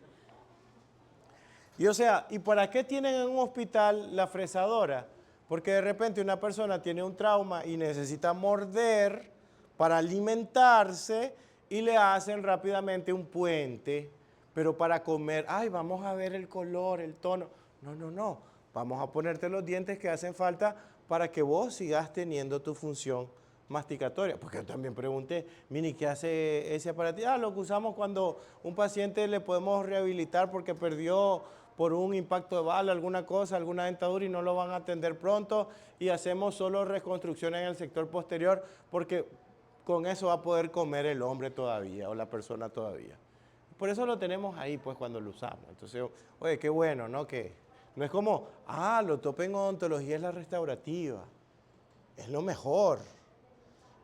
Y o sea, ¿y para qué tienen en un hospital la fresadora? Porque de repente una persona tiene un trauma y necesita morder para alimentarse y le hacen rápidamente un puente, pero para comer, ay, vamos a ver el color, el tono. No, no, no. Vamos a ponerte los dientes que hacen falta para que vos sigas teniendo tu función masticatoria. Porque yo también pregunté, mire, ¿qué hace ese aparato? Lo que usamos cuando un paciente le podemos rehabilitar porque perdió por un impacto de bala, alguna cosa, alguna dentadura y no lo van a atender pronto y hacemos solo reconstrucción en el sector posterior porque con eso va a poder comer el hombre todavía o la persona todavía. Por eso lo tenemos ahí, pues, cuando lo usamos. Entonces, oye, qué bueno, ¿no? Que no es como, lo tope en odontología es la restaurativa. Es lo mejor.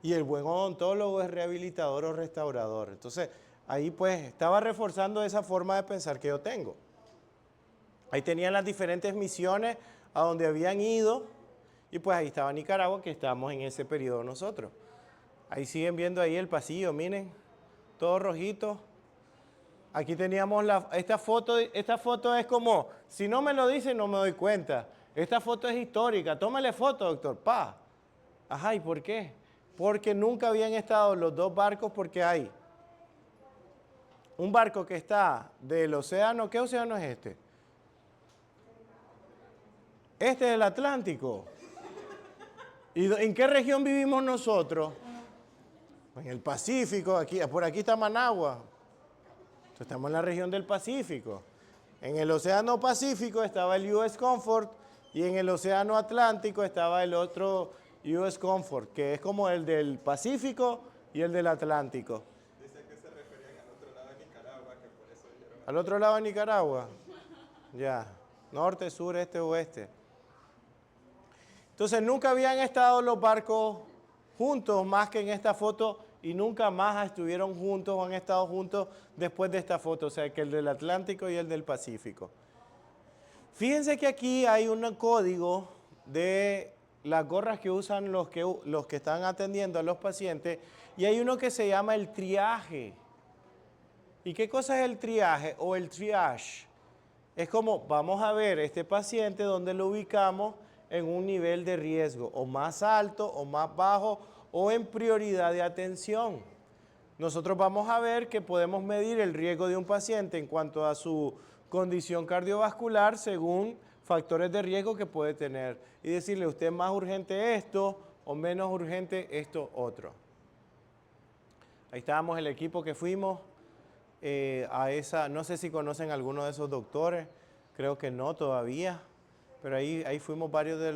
Y el buen odontólogo es rehabilitador o restaurador. Entonces, ahí pues estaba reforzando esa forma de pensar que yo tengo. Ahí tenían las diferentes misiones a donde habían ido y pues ahí estaba Nicaragua, que estábamos en ese periodo nosotros. Ahí siguen viendo ahí el pasillo, miren, todo rojito. Aquí teníamos esta foto es como, si no me lo dicen no me doy cuenta. Esta foto es histórica, tómale foto, doctor, pa. Ajá, ¿y por qué? Porque nunca habían estado los dos barcos, porque hay un barco que está del océano, ¿qué océano es este? Este es el Atlántico. ¿Y en qué región vivimos nosotros? En el Pacífico, por aquí está Managua. Entonces, estamos en la región del Pacífico. En el océano Pacífico estaba el US Comfort y en el océano Atlántico estaba el otro US Comfort, que es como el del Pacífico y el del Atlántico. Dice que se referían al otro lado de Nicaragua, que por eso dijeron... ¿Al otro lado de Nicaragua? Ya, norte, sur, este, oeste. Entonces nunca habían estado los barcos juntos más que en esta foto y nunca más estuvieron juntos o han estado juntos después de esta foto, o sea que el del Atlántico y el del Pacífico. Fíjense que aquí hay un código de las gorras que usan los que están atendiendo a los pacientes y hay uno que se llama el triaje. ¿Y qué cosa es el triaje o el triage? Es como, vamos a ver este paciente donde lo ubicamos en un nivel de riesgo, o más alto, o más bajo, o en prioridad de atención. Nosotros vamos a ver que podemos medir el riesgo de un paciente en cuanto a su condición cardiovascular según factores de riesgo que puede tener. Y decirle, usted es más urgente esto, o menos urgente esto otro. Ahí estábamos el equipo que fuimos no sé si conocen a alguno de esos doctores, creo que no todavía. Pero ahí fuimos varios de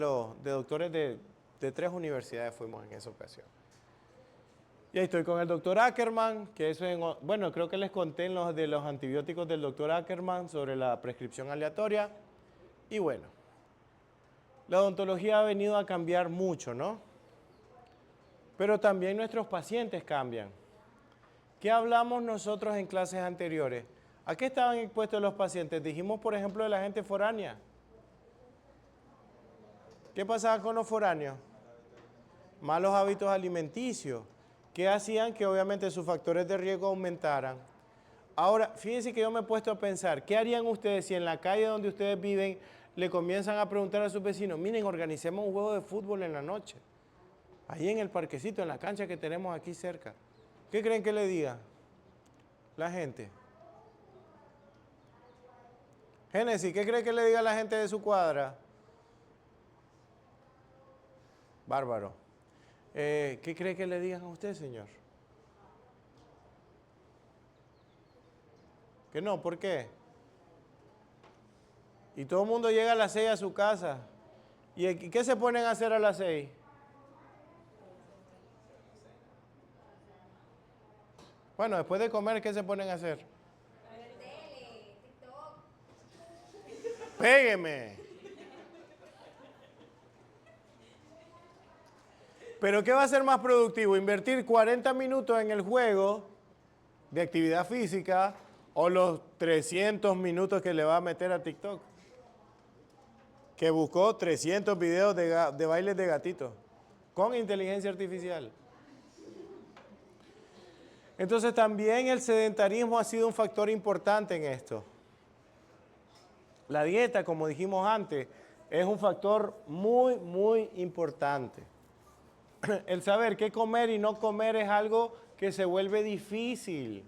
doctores de 3 universidades fuimos en esa ocasión. Y ahí estoy con el doctor Ackerman, que bueno, creo que les conté de los antibióticos del doctor Ackerman sobre la prescripción aleatoria. Y bueno, la odontología ha venido a cambiar mucho, ¿no? Pero también nuestros pacientes cambian. ¿Qué hablamos nosotros en clases anteriores? ¿A qué estaban expuestos los pacientes? Dijimos, por ejemplo, de la gente foránea. ¿Qué pasaba con los foráneos? Malos hábitos alimenticios, que hacían que obviamente sus factores de riesgo aumentaran. Ahora, fíjense que yo me he puesto a pensar, ¿qué harían ustedes si en la calle donde ustedes viven le comienzan a preguntar a sus vecinos, miren, organicemos un juego de fútbol en la noche, ahí en el parquecito, en la cancha que tenemos aquí cerca? ¿Qué creen que le diga la gente? Génesis, ¿qué cree que le diga la gente de su cuadra? Bárbaro. ¿Qué cree que le digan a usted, señor? Que no, ¿por qué? Y todo el mundo llega a las 6 a su casa. ¿Y qué se ponen a hacer a las 6? Bueno, después de comer, ¿qué se ponen a hacer? Ver tele, TikTok. Pégueme. Pero ¿qué va a ser más productivo? ¿Invertir 40 minutos en el juego de actividad física o los 300 minutos que le va a meter a TikTok? Que buscó 300 videos de bailes de gatitos con inteligencia artificial. Entonces también el sedentarismo ha sido un factor importante en esto. La dieta, como dijimos antes, es un factor muy, muy importante. El saber qué comer y no comer es algo que se vuelve difícil.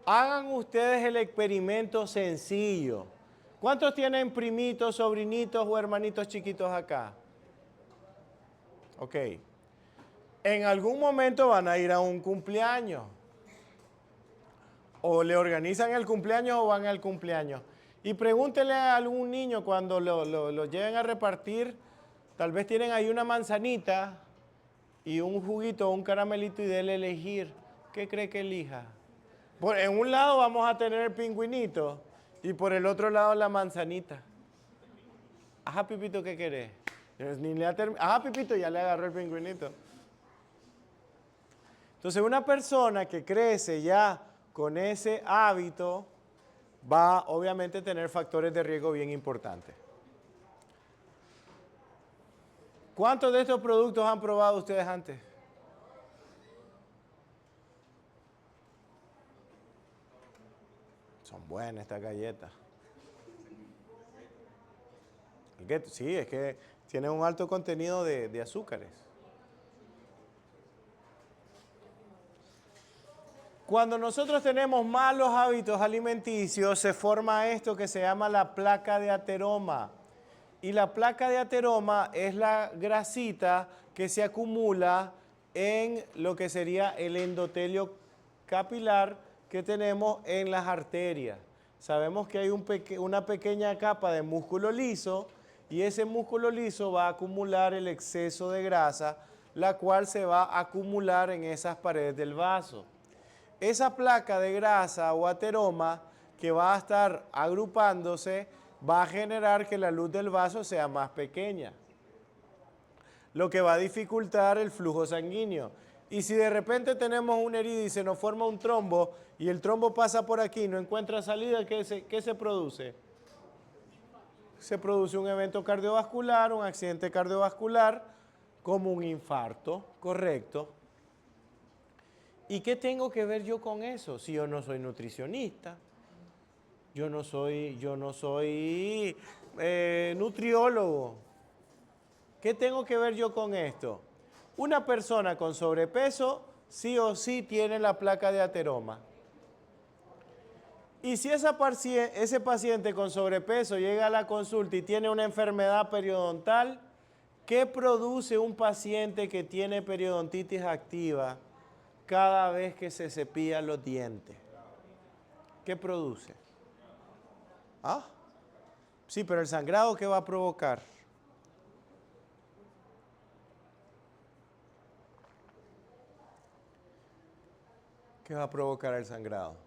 Hagan ustedes el experimento sencillo. ¿Cuántos tienen primitos, sobrinitos o hermanitos chiquitos acá? Ok. En algún momento van a ir a un cumpleaños. O le organizan el cumpleaños o van al cumpleaños. Y pregúntele a algún niño cuando lo lleven a repartir, tal vez tienen ahí una manzanita y un juguito o un caramelito y déle elegir. ¿Qué cree que elija? En un lado vamos a tener el pingüinito y por el otro lado la manzanita. Ajá, Pipito, ¿qué querés? Ajá, Pipito, ya le agarró el pingüinito. Entonces, una persona que crece ya con ese hábito va obviamente a tener factores de riesgo bien importantes. ¿Cuántos de estos productos han probado ustedes antes? Son buenas estas galletas. Sí, es que tienen un alto contenido de azúcares. Cuando nosotros tenemos malos hábitos alimenticios, se forma esto que se llama la placa de ateroma. Y la placa de ateroma es la grasita que se acumula en lo que sería el endotelio capilar que tenemos en las arterias. Sabemos que hay una pequeña capa de músculo liso y ese músculo liso va a acumular el exceso de grasa, la cual se va a acumular en esas paredes del vaso. Esa placa de grasa o ateroma que va a estar agrupándose va a generar que la luz del vaso sea más pequeña, lo que va a dificultar el flujo sanguíneo. Y si de repente tenemos una herida y se nos forma un trombo y el trombo pasa por aquí y no encuentra salida, ¿qué se produce? Se produce un evento cardiovascular, un accidente cardiovascular, como un infarto, ¿correcto? ¿Y qué tengo que ver yo con eso? Si yo no soy nutricionista, yo no soy nutriólogo. ¿Qué tengo que ver yo con esto? Una persona con sobrepeso sí o sí tiene la placa de ateroma. Y si ese paciente con sobrepeso llega a la consulta y tiene una enfermedad periodontal, ¿qué produce un paciente que tiene periodontitis activa cada vez que se cepilla los dientes? ¿Qué produce? ¿Ah? Sí, pero el sangrado, ¿qué va a provocar? ¿Qué va a provocar el sangrado?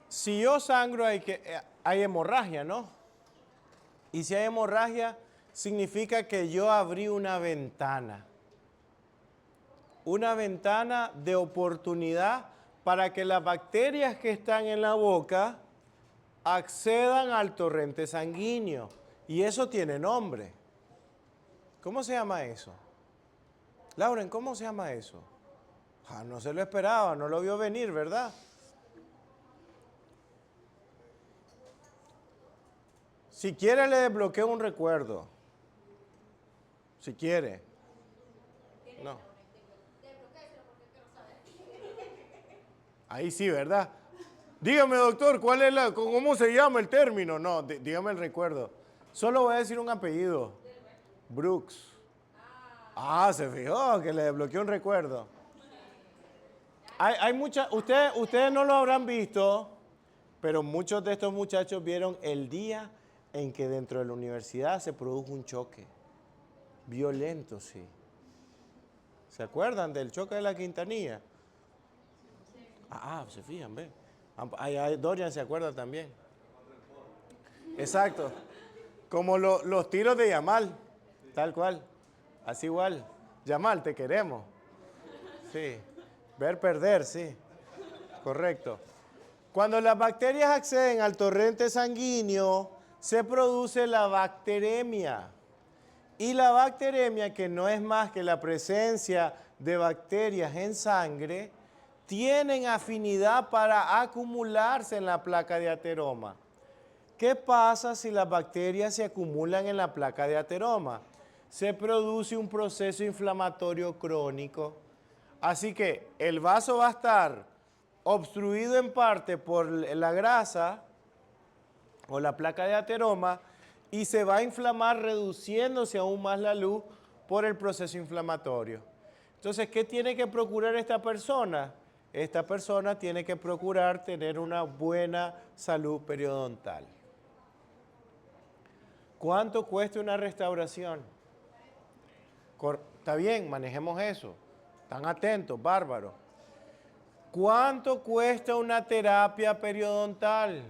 Si yo sangro hay hemorragia, ¿no? Y si hay hemorragia, significa que yo abrí una ventana de oportunidad para que las bacterias que están en la boca accedan al torrente sanguíneo. Y eso tiene nombre. ¿Cómo se llama eso? Lauren, ¿cómo se llama eso? Ah, no se lo esperaba, no lo vio venir, ¿verdad? Si quiere le desbloqueo un recuerdo. Si quiere. No. Ahí sí, ¿verdad? Dígame, doctor, ¿cómo se llama el término? No, dígame el recuerdo. Solo voy a decir un apellido. Brooks. Ah, se fijó que le desbloqueó un recuerdo. Hay muchas, ustedes no lo habrán visto, pero muchos de estos muchachos vieron el día en que dentro de la universidad se produjo un choque. Violento, sí. ¿Se acuerdan del choque de la Quintanilla? Se fijan, ve. Dorian se acuerda también. Exacto. Como los tiros de Yamal, tal cual. Así igual. Yamal, te queremos. Sí. Ver perder, sí. Correcto. Cuando las bacterias acceden al torrente sanguíneo, se produce la bacteremia. Y la bacteremia, que no es más que la presencia de bacterias en sangre, tienen afinidad para acumularse en la placa de ateroma. ¿Qué pasa si las bacterias se acumulan en la placa de ateroma? Se produce un proceso inflamatorio crónico. Así que el vaso va a estar obstruido en parte por la grasa o la placa de ateroma y se va a inflamar reduciéndose aún más la luz por el proceso inflamatorio. Entonces, ¿qué tiene que procurar esta persona? Esta persona tiene que procurar tener una buena salud periodontal. ¿Cuánto cuesta una restauración? Está bien, manejemos eso. Están atentos, bárbaro. ¿Cuánto cuesta una terapia periodontal?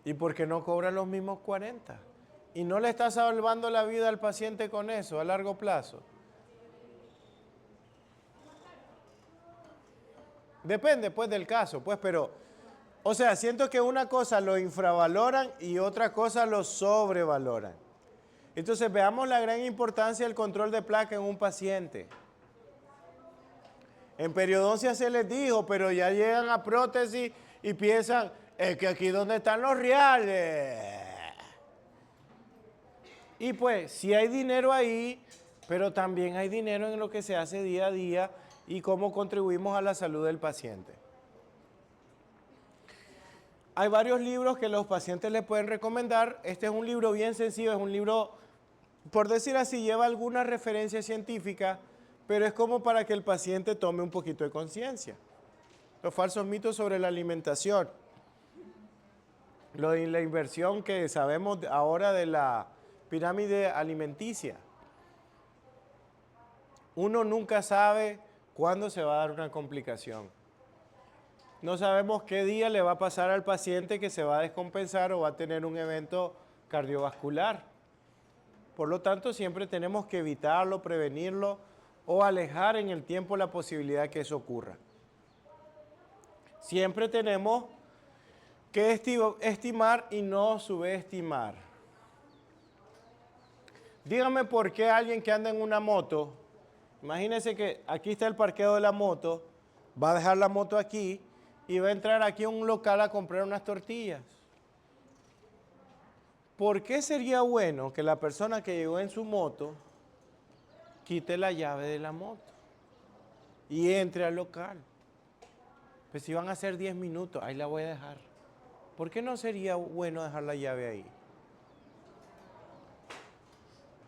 ¿Y por qué no cobran los mismos 40? ¿Y no le está salvando la vida al paciente con eso a largo plazo? Depende, pues, del caso, pues, pero, o sea, siento que una cosa lo infravaloran y otra cosa lo sobrevaloran. Entonces, veamos la gran importancia del control de placa en un paciente. En periodoncia se les dijo, pero ya llegan a prótesis y piensan, es que aquí donde están los reales. Y pues, sí hay dinero ahí, pero también hay dinero en lo que se hace día a día y cómo contribuimos a la salud del paciente. Hay varios libros que los pacientes les pueden recomendar. Este es un libro bien sencillo, es un libro, por decir así, lleva alguna referencia científica, pero es como para que el paciente tome un poquito de conciencia. Los falsos mitos sobre la alimentación. Lo de la inversión que sabemos ahora de la pirámide alimenticia. Uno nunca sabe cuándo se va a dar una complicación. No sabemos qué día le va a pasar al paciente que se va a descompensar o va a tener un evento cardiovascular. Por lo tanto, siempre tenemos que evitarlo, prevenirlo o alejar en el tiempo la posibilidad que eso ocurra. Siempre tenemos que estimar y no subestimar. Dígame por qué alguien que anda en una moto, imagínense que aquí está el parqueo de la moto, va a dejar la moto aquí y va a entrar aquí a un local a comprar unas tortillas. ¿Por qué sería bueno que la persona que llegó en su moto quite la llave de la moto y entre al local? Pues si van a ser 10 minutos, ahí la voy a dejar. ¿Por qué no sería bueno dejar la llave ahí?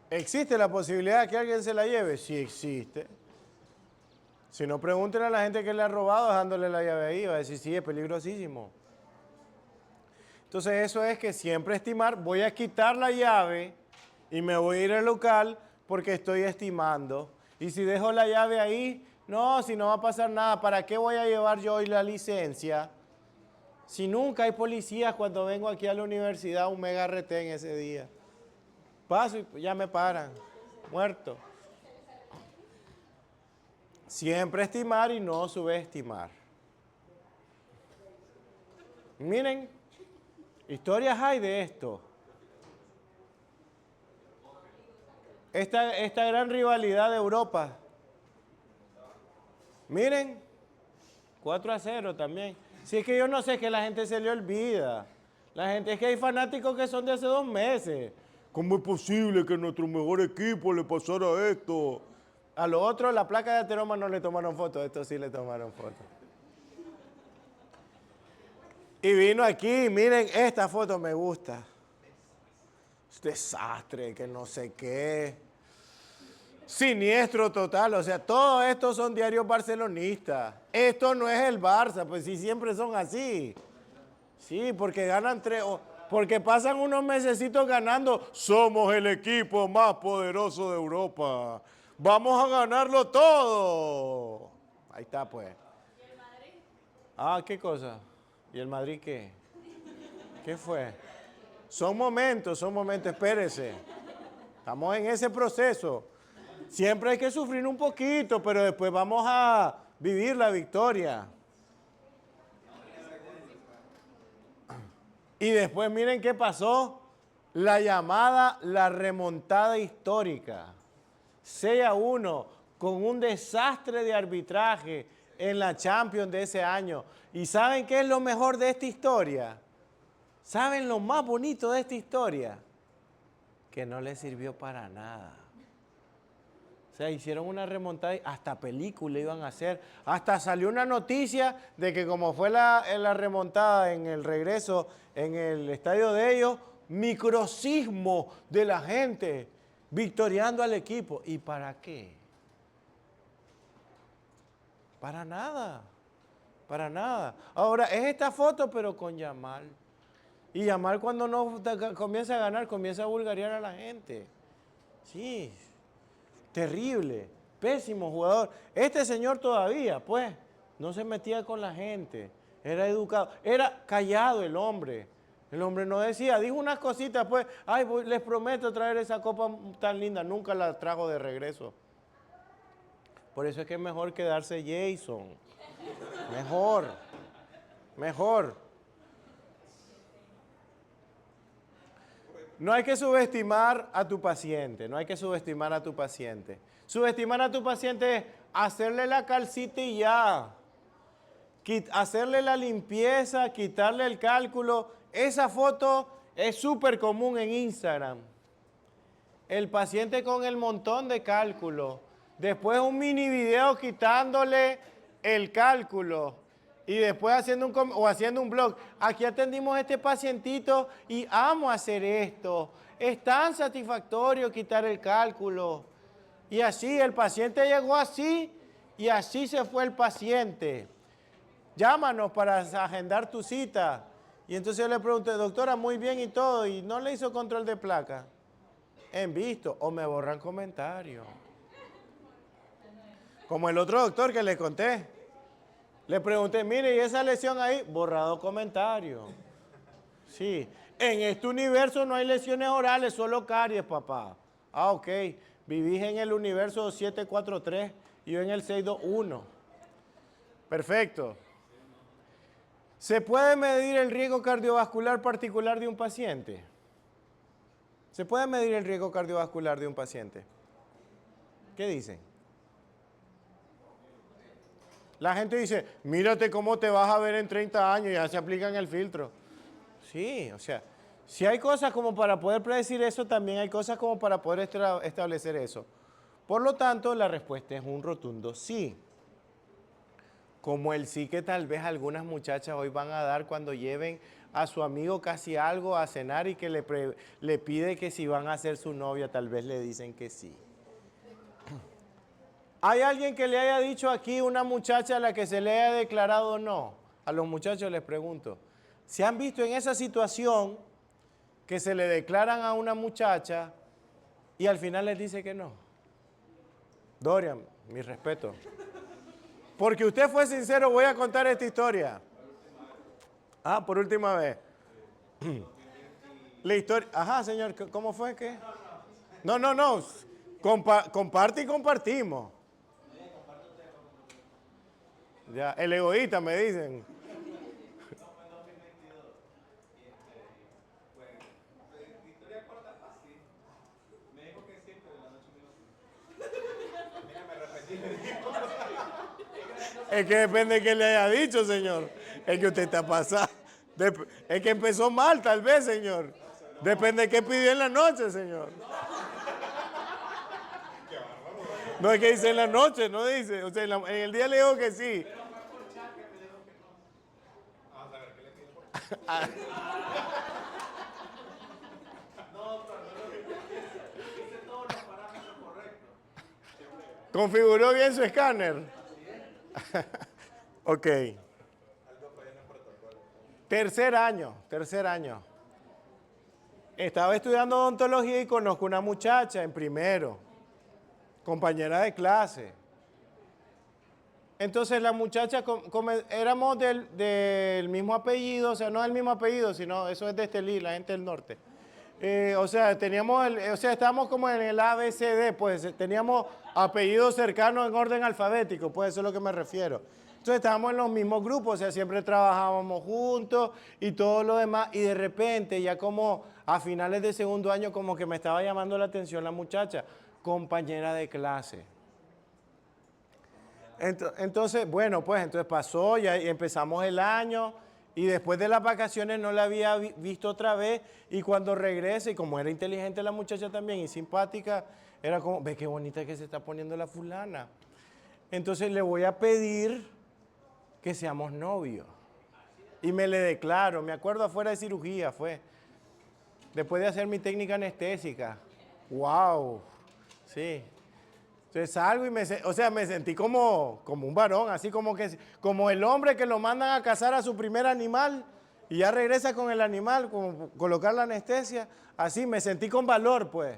¿Existe la posibilidad de que alguien se la lleve? Sí existe. Si no, pregúntenle a la gente que le ha robado dejándole la llave ahí. Va a decir, sí, es peligrosísimo. Entonces eso es que siempre estimar, voy a quitar la llave y me voy a ir al local porque estoy estimando. Y si dejo la llave ahí, no, si no va a pasar nada, ¿para qué voy a llevar yo hoy la licencia? Si nunca hay policías cuando vengo aquí a la universidad, un mega retén ese día. Paso y ya me paran, muerto. Siempre estimar y no subestimar. Miren, historias hay de esto. Esta gran rivalidad de Europa. Miren, 4-0 también. Si es que yo no sé, que la gente se le olvida. La gente, es que hay fanáticos que son de hace 2 meses. ¿Cómo es posible que a nuestro mejor equipo le pasara esto? A los otros, la placa de ateroma no le tomaron foto, a estos sí le tomaron foto. Y vino aquí, miren, esta foto me gusta. Es desastre, que no sé qué. Siniestro total, o sea, todos estos son diarios barcelonistas. Esto no es el Barça, pues sí, siempre son así. Sí, porque ganan 3, porque pasan unos mesecitos ganando. Somos el equipo más poderoso de Europa. Vamos a ganarlo todo. Ahí está, pues. ¿Y el Madrid? Ah, ¿qué cosa? ¿Y el Madrid qué? ¿Qué fue? Son momentos, espérese. Estamos en ese proceso. Siempre hay que sufrir un poquito, pero después vamos a vivir la victoria. Y después miren qué pasó. La remontada histórica. 6-1 con un desastre de arbitraje en la Champions de ese año. ¿Y saben qué es lo mejor de esta historia? ¿Saben lo más bonito de esta historia? Que no les sirvió para nada. O sea, hicieron una remontada, hasta película iban a hacer. Hasta salió una noticia de que como fue la remontada en el regreso en el estadio de ellos, microsismo de la gente victoriando al equipo. ¿Y para qué? Para nada. Para nada. Ahora, es esta foto, pero con Yamal. Y Yamal cuando no comienza a ganar, comienza a vulgarear a la gente. Sí. Terrible, pésimo jugador. Este señor todavía, pues, no se metía con la gente, era educado, era callado el hombre. El hombre no decía, dijo unas cositas, pues, ay, les prometo traer esa copa tan linda, nunca la trajo de regreso. Por eso es que es mejor quedarse Jason. Mejor, mejor. No hay que subestimar a tu paciente, no hay que subestimar a tu paciente. Subestimar a tu paciente es hacerle la calcita y ya. Hacerle la limpieza, quitarle el cálculo. Esa foto es súper común en Instagram. El paciente con el montón de cálculo. Después un mini video quitándole el cálculo. Y después haciendo un blog. Aquí atendimos a este pacientito y amo hacer esto. Es tan satisfactorio quitar el cálculo. Y así, el paciente llegó así y así se fue el paciente. Llámanos para agendar tu cita. Y entonces yo le pregunté, doctora, muy bien y todo, y no le hizo control de placa. En visto, o me borran comentarios. Como el otro doctor que les conté. Le pregunté, mire, ¿y esa lesión ahí? Borrado comentario. Sí. En este universo no hay lesiones orales, solo caries, papá. Ah, ok. Vivís en el universo 743 y yo en el 621. Perfecto. ¿Se puede medir el riesgo cardiovascular particular de un paciente? ¿Se puede medir el riesgo cardiovascular de un paciente? ¿Qué dicen? La gente dice, mírate cómo te vas a ver en 30 años, ya se aplican el filtro. Sí, o sea, si hay cosas como para poder predecir eso, también hay cosas como para poder establecer eso. Por lo tanto, la respuesta es un rotundo sí. Como el sí que tal vez algunas muchachas hoy van a dar cuando lleven a su amigo casi algo a cenar y que le pide que si van a ser su novia, tal vez le dicen que sí. ¿Hay alguien que le haya dicho aquí una muchacha a la que se le haya declarado no? A los muchachos les pregunto. ¿Se han visto en esa situación que se le declaran a una muchacha y al final les dice que no? Dorian, mi respeto. Porque usted fue sincero, voy a contar esta historia. Ah, por última vez. La historia. Ajá, señor, ¿cómo fue? ¿Qué? No. Comparte y compartimos. Ya, el egoísta me dicen. Historia corta, así. Me dijo que sí, pero en la noche me dijo que sí. Mira, me arrepentí, me dijo. Es que depende de qué le haya dicho, señor. Es que usted está pasado. Es que empezó mal, tal vez, señor. Depende de qué pidió en la noche, señor. No es que dice en la noche, no dice. O sea, en el día le digo que sí. ¿Configuró bien su escáner? Ok. Tercer año. Estaba estudiando odontología y conozco una muchacha en primero, compañera de clase. Entonces la muchacha, éramos del mismo apellido, o sea, no del mismo apellido, sino eso es de Estelí, la gente del norte. O sea, estábamos como en el ABCD, pues teníamos apellidos cercanos en orden alfabético, pues eso es lo que me refiero. Entonces estábamos en los mismos grupos, o sea, siempre trabajábamos juntos y todo lo demás, y de repente, ya como a finales de segundo año, como que me estaba llamando la atención la muchacha, compañera de clase. Entonces, bueno, pues entonces pasó, ya empezamos el año y después de las vacaciones no la había visto otra vez y cuando regrese, y como era inteligente la muchacha también y simpática, era como, ve qué bonita que se está poniendo la fulana. Entonces le voy a pedir que seamos novios. Y me le declaro, me acuerdo afuera de cirugía fue, después de hacer mi técnica anestésica. ¡Wow! Sí. Entonces salgo y me sentí como un varón, así como el hombre que lo mandan a cazar a su primer animal y ya regresa con el animal, como colocar la anestesia, así me sentí con valor, pues.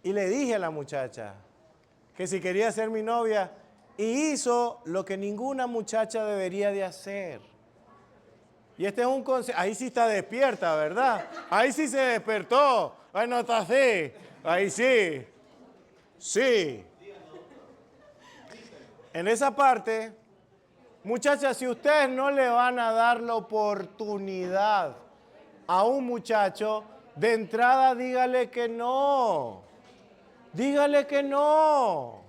Y le dije a la muchacha que si quería ser mi novia y hizo lo que ninguna muchacha debería de hacer. Y este es un consejo, ahí sí está despierta, ¿verdad? Ahí sí se despertó, ahí no está así, ahí sí, sí. En esa parte, muchachas, si ustedes no le van a dar la oportunidad a un muchacho, de entrada dígale que no. Dígale que no.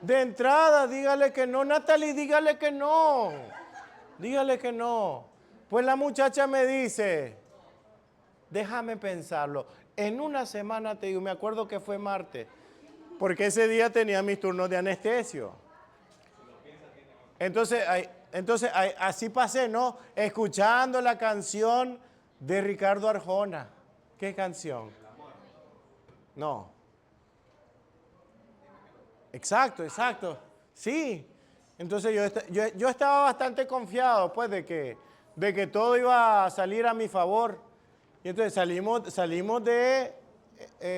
De entrada dígale que no. Natalie, dígale que no. Dígale que no. Pues la muchacha me dice, déjame pensarlo. En una semana te digo, me acuerdo que fue martes, porque ese día tenía mis turnos de anestesio. Entonces, así pasé, ¿no? Escuchando la canción de Ricardo Arjona. ¿Qué canción? No. Exacto. Sí. Entonces yo estaba bastante confiado, pues, de que todo iba a salir a mi favor. Y entonces salimos de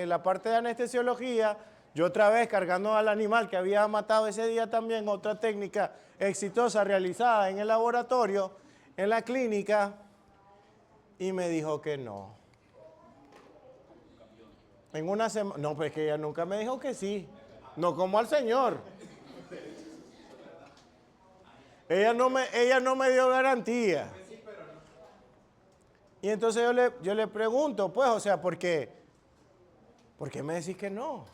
la parte de anestesiología. Yo otra vez cargando al animal que había matado ese día también, otra técnica exitosa realizada en el laboratorio, en la clínica, y me dijo que no. En una semana, no, pues que ella nunca me dijo que sí, no como al Señor. Ella no me dio garantía. Y entonces yo le pregunto, pues, o sea, ¿por qué me decís que no?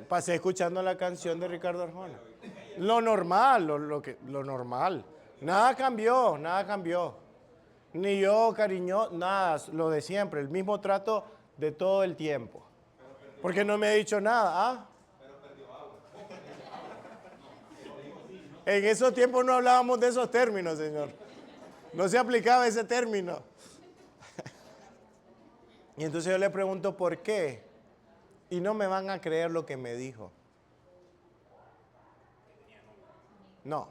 Pasé escuchando la canción de Ricardo Arjona. Lo normal, lo normal. Nada cambió. Ni yo, cariño, nada, lo de siempre, el mismo trato de todo el tiempo. Porque no me ha dicho nada, ¿ah? En esos tiempos no hablábamos de esos términos, señor. No se aplicaba ese término. Y entonces yo le pregunto por qué. Y no me van a creer lo que me dijo. No.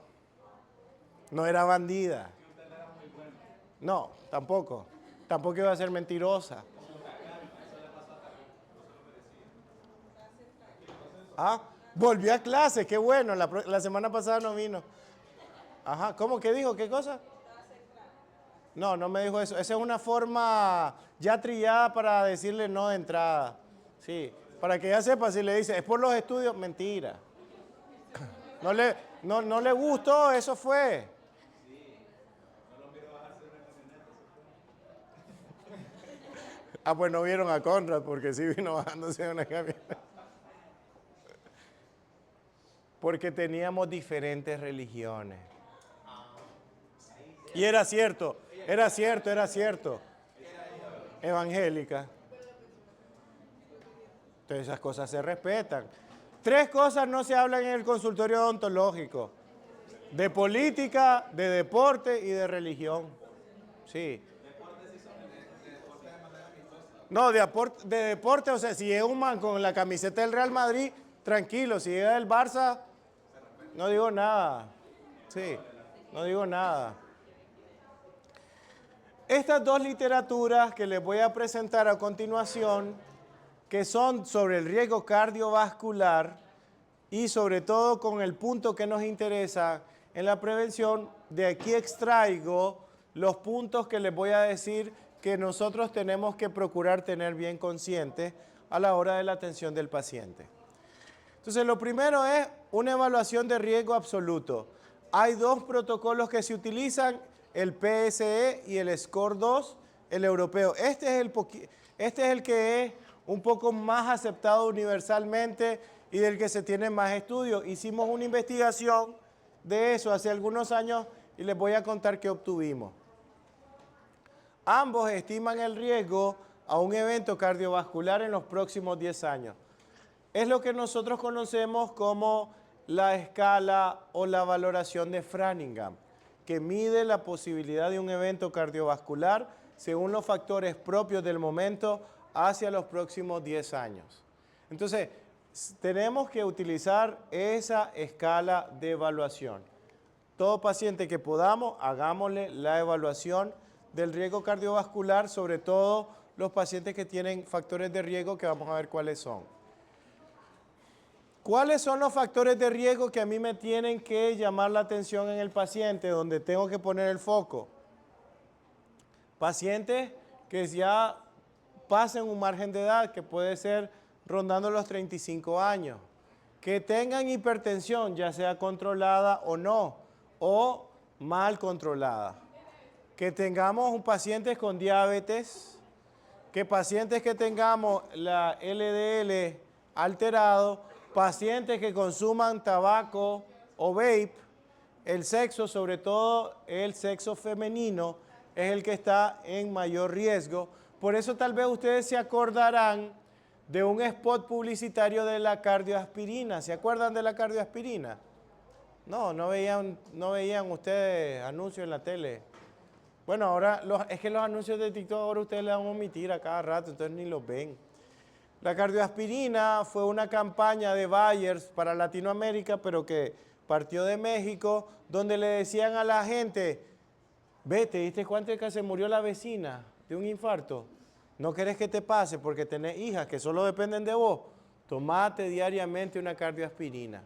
No era bandida. No, tampoco. Tampoco iba a ser mentirosa. Ah, volvió a clase, qué bueno. La semana pasada no vino. Ajá, ¿cómo que dijo? ¿Qué cosa? No, no me dijo eso. Esa es una forma ya trillada para decirle no de entrada. Sí, para que ella sepa, si le dice, es por los estudios, mentira. No le gustó, eso fue. Ah, pues no vieron a Conrad, porque sí vino bajándose de una camioneta. porque teníamos diferentes religiones. Y era cierto. Evangélica. Entonces esas cosas se respetan. 3 cosas no se hablan en el consultorio odontológico: de política, de deporte y de religión. Sí. No, de deporte, o sea, si es un man con la camiseta del Real Madrid, tranquilo. Si es del Barça, no digo nada. Sí, no digo nada. Estas 2 literaturas que les voy a presentar a continuación, que son sobre el riesgo cardiovascular y sobre todo con el punto que nos interesa en la prevención, de aquí extraigo los puntos que les voy a decir que nosotros tenemos que procurar tener bien conscientes a la hora de la atención del paciente. Entonces, lo primero es una evaluación de riesgo absoluto. Hay 2 protocolos que se utilizan, el PSE y el SCORE-2, el europeo. Este es el que es un poco más aceptado universalmente y del que se tiene más estudios. Hicimos una investigación de eso hace algunos años y les voy a contar qué obtuvimos. Ambos estiman el riesgo a un evento cardiovascular en los próximos 10 años. Es lo que nosotros conocemos como la escala o la valoración de Framingham, que mide la posibilidad de un evento cardiovascular según los factores propios del momento hacia los próximos 10 años. Entonces, tenemos que utilizar esa escala de evaluación. Todo paciente que podamos, hagámosle la evaluación del riesgo cardiovascular, sobre todo los pacientes que tienen factores de riesgo, que vamos a ver cuáles son. ¿Cuáles son los factores de riesgo que a mí me tienen que llamar la atención en el paciente, donde tengo que poner el foco? Pacientes que ya pasen un margen de edad, que puede ser rondando los 35 años, que tengan hipertensión, ya sea controlada o no, o mal controlada, que tengamos pacientes con diabetes, que pacientes que tengamos la LDL alterado, pacientes que consuman tabaco o vape. El sexo, sobre todo el sexo femenino, es el que está en mayor riesgo. Por eso tal vez ustedes se acordarán de un spot publicitario de la cardioaspirina. ¿Se acuerdan de la cardioaspirina? No veían ustedes anuncios en la tele. Bueno, ahora es que los anuncios de TikTok ahora ustedes le van a omitir a cada rato, entonces ni los ven. La cardioaspirina fue una campaña de Bayer para Latinoamérica, pero que partió de México, donde le decían a la gente: ve, ¿te diste cuenta de que se murió la vecina de un infarto? No querés que te pase porque tenés hijas que solo dependen de vos. Tomate diariamente una cardioaspirina.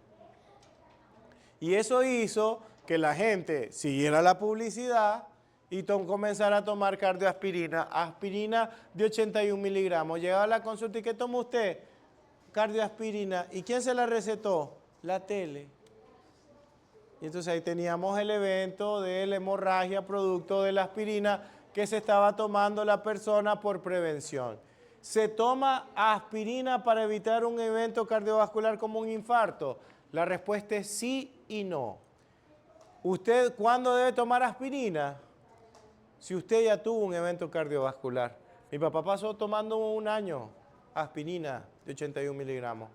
Y eso hizo que la gente siguiera la publicidad y comenzara a tomar cardioaspirina, aspirina de 81 miligramos. Llegaba a la consulta: ¿y qué toma usted? Cardioaspirina. ¿Y quién se la recetó? La tele. Y entonces ahí teníamos el evento de la hemorragia producto de la aspirina que se estaba tomando la persona por prevención. ¿Se toma aspirina para evitar un evento cardiovascular como un infarto? La respuesta es sí y no. ¿Usted cuándo debe tomar aspirina? Si usted ya tuvo un evento cardiovascular. Mi papá pasó tomando un año aspirina de 81 miligramos.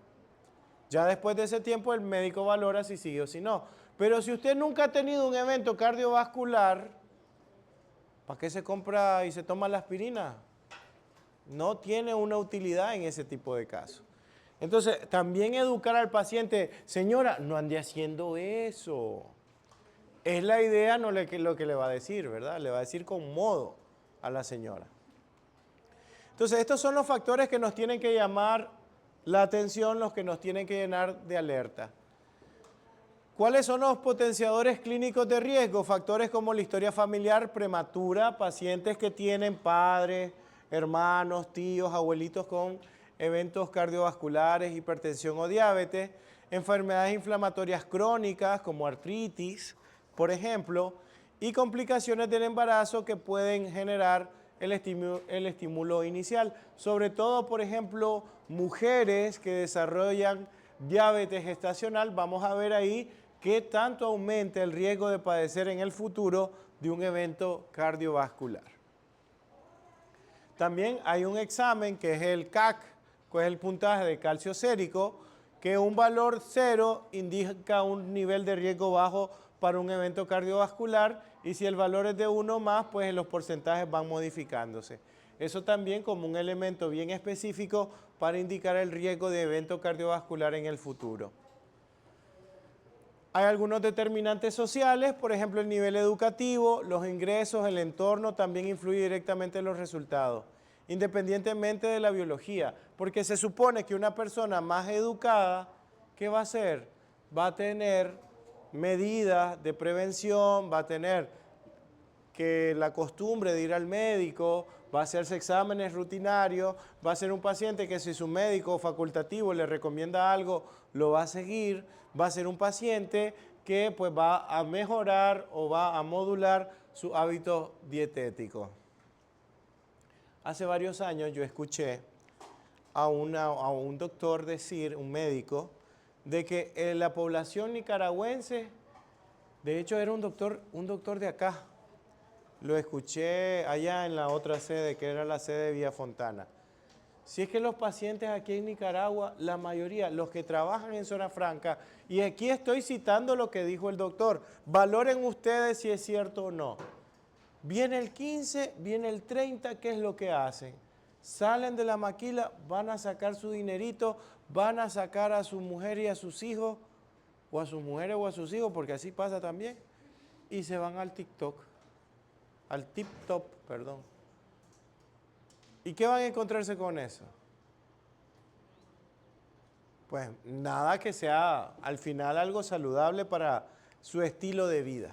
Ya después de ese tiempo el médico valora si sí o si no. Pero si usted nunca ha tenido un evento cardiovascular, ¿para qué se compra y se toma la aspirina? No tiene una utilidad en ese tipo de casos. Entonces, también educar al paciente: señora, no ande haciendo eso. Es la idea, no lo que le va a decir, ¿verdad? Le va a decir con modo a la señora. Entonces, estos son los factores que nos tienen que llamar la atención, los que nos tienen que llenar de alerta. ¿Cuáles son los potenciadores clínicos de riesgo? Factores como la historia familiar prematura, pacientes que tienen padres, hermanos, tíos, abuelitos con eventos cardiovasculares, hipertensión o diabetes, enfermedades inflamatorias crónicas como artritis, por ejemplo, y complicaciones del embarazo que pueden generar el estímulo inicial. Sobre todo, por ejemplo, mujeres que desarrollan diabetes gestacional, vamos a ver ahí qué tanto aumenta el riesgo de padecer en el futuro de un evento cardiovascular. También hay un examen que es el CAC, que es el puntaje de calcio sérico, que un valor 0 indica un nivel de riesgo bajo para un evento cardiovascular y si el valor es de 1 más, pues los porcentajes van modificándose. Eso también como un elemento bien específico para indicar el riesgo de evento cardiovascular en el futuro. Hay algunos determinantes sociales, por ejemplo el nivel educativo, los ingresos, el entorno también influye directamente en los resultados, independientemente de la biología, porque se supone que una persona más educada, ¿qué va a hacer? Va a tener medidas de prevención, va a tener que la costumbre de ir al médico, va a hacerse exámenes rutinarios, va a ser un paciente que si su médico facultativo le recomienda algo, lo va a seguir, va a ser un paciente que pues va a mejorar o va a modular su hábito dietético. Hace varios años yo escuché a un doctor decir, un médico, de que la población nicaragüense, de hecho era un doctor de acá, lo escuché allá en la otra sede, que era la sede de Villa Fontana. Si es que los pacientes aquí en Nicaragua, la mayoría, los que trabajan en zona franca, y aquí estoy citando lo que dijo el doctor, valoren ustedes si es cierto o no. Viene el 15, viene el 30, ¿qué es lo que hacen? Salen de la maquila, van a sacar su dinerito, van a sacar a su mujer y a sus hijos, o a sus mujeres o a sus hijos, porque así pasa también, y se van al TikTok, al TikTok, perdón. ¿Y qué van a encontrarse con eso? Pues nada que sea al final algo saludable para su estilo de vida.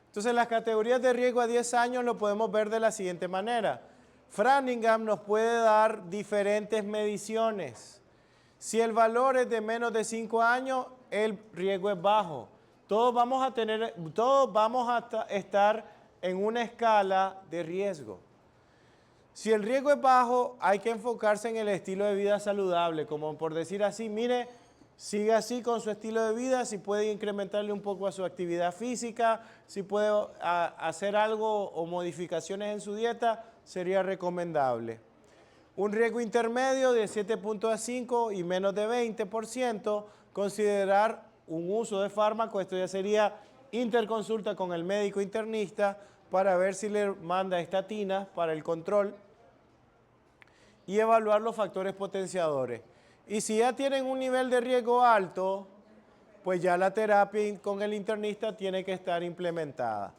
Entonces las categorías de riesgo a 10 años lo podemos ver de la siguiente manera. Framingham nos puede dar diferentes mediciones. Si el valor es de menos de 5 años, el riesgo es bajo. Todos vamos a estar en una escala de riesgo. Si el riesgo es bajo, hay que enfocarse en el estilo de vida saludable, como por decir así, mire, sigue así con su estilo de vida, si puede incrementarle un poco a su actividad física, si puede hacer algo o modificaciones en su dieta, sería recomendable. Un riesgo intermedio de 7.5 y menos de 20%, considerar un uso de fármaco, esto ya sería interconsulta con el médico internista para ver si le manda estatinas para el control y evaluar los factores potenciadores. Y si ya tienen un nivel de riesgo alto, pues ya la terapia con el internista tiene que estar implementada.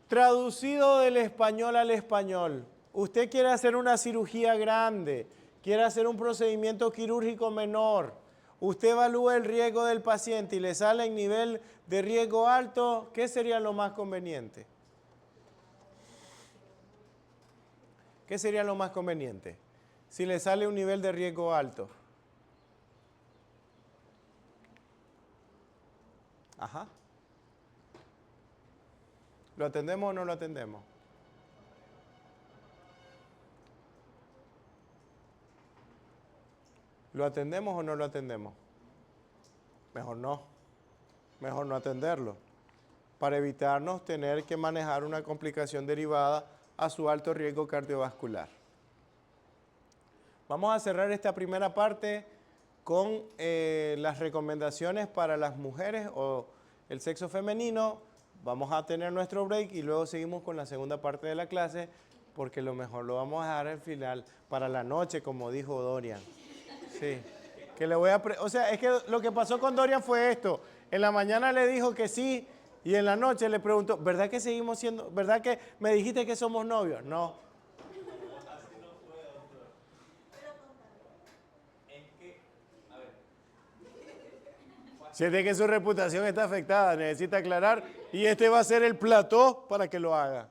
Traducido del español al español, usted quiere hacer una cirugía grande, quiere hacer un procedimiento quirúrgico menor, usted evalúa el riesgo del paciente y le sale en nivel de riesgo alto, ¿qué sería lo más conveniente? ¿Qué sería lo más conveniente? Si le sale un nivel de riesgo alto. Ajá. ¿Lo atendemos o no lo atendemos? ¿Lo atendemos o no lo atendemos? Mejor no atenderlo, para evitarnos tener que manejar una complicación derivada a su alto riesgo cardiovascular. Vamos a cerrar esta primera parte con las recomendaciones para las mujeres o el sexo femenino. Vamos a tener nuestro break y luego seguimos con la segunda parte de la clase, porque lo mejor lo vamos a dejar al final, para la noche, como dijo Dorian. Sí, que le voy a... O sea, es que lo que pasó con Dorian fue esto. En la mañana le dijo que sí y en la noche le preguntó, ¿verdad que seguimos siendo, verdad que me dijiste que somos novios? No. Siente que su reputación está afectada, necesita aclarar y este va a ser el plató para que lo haga.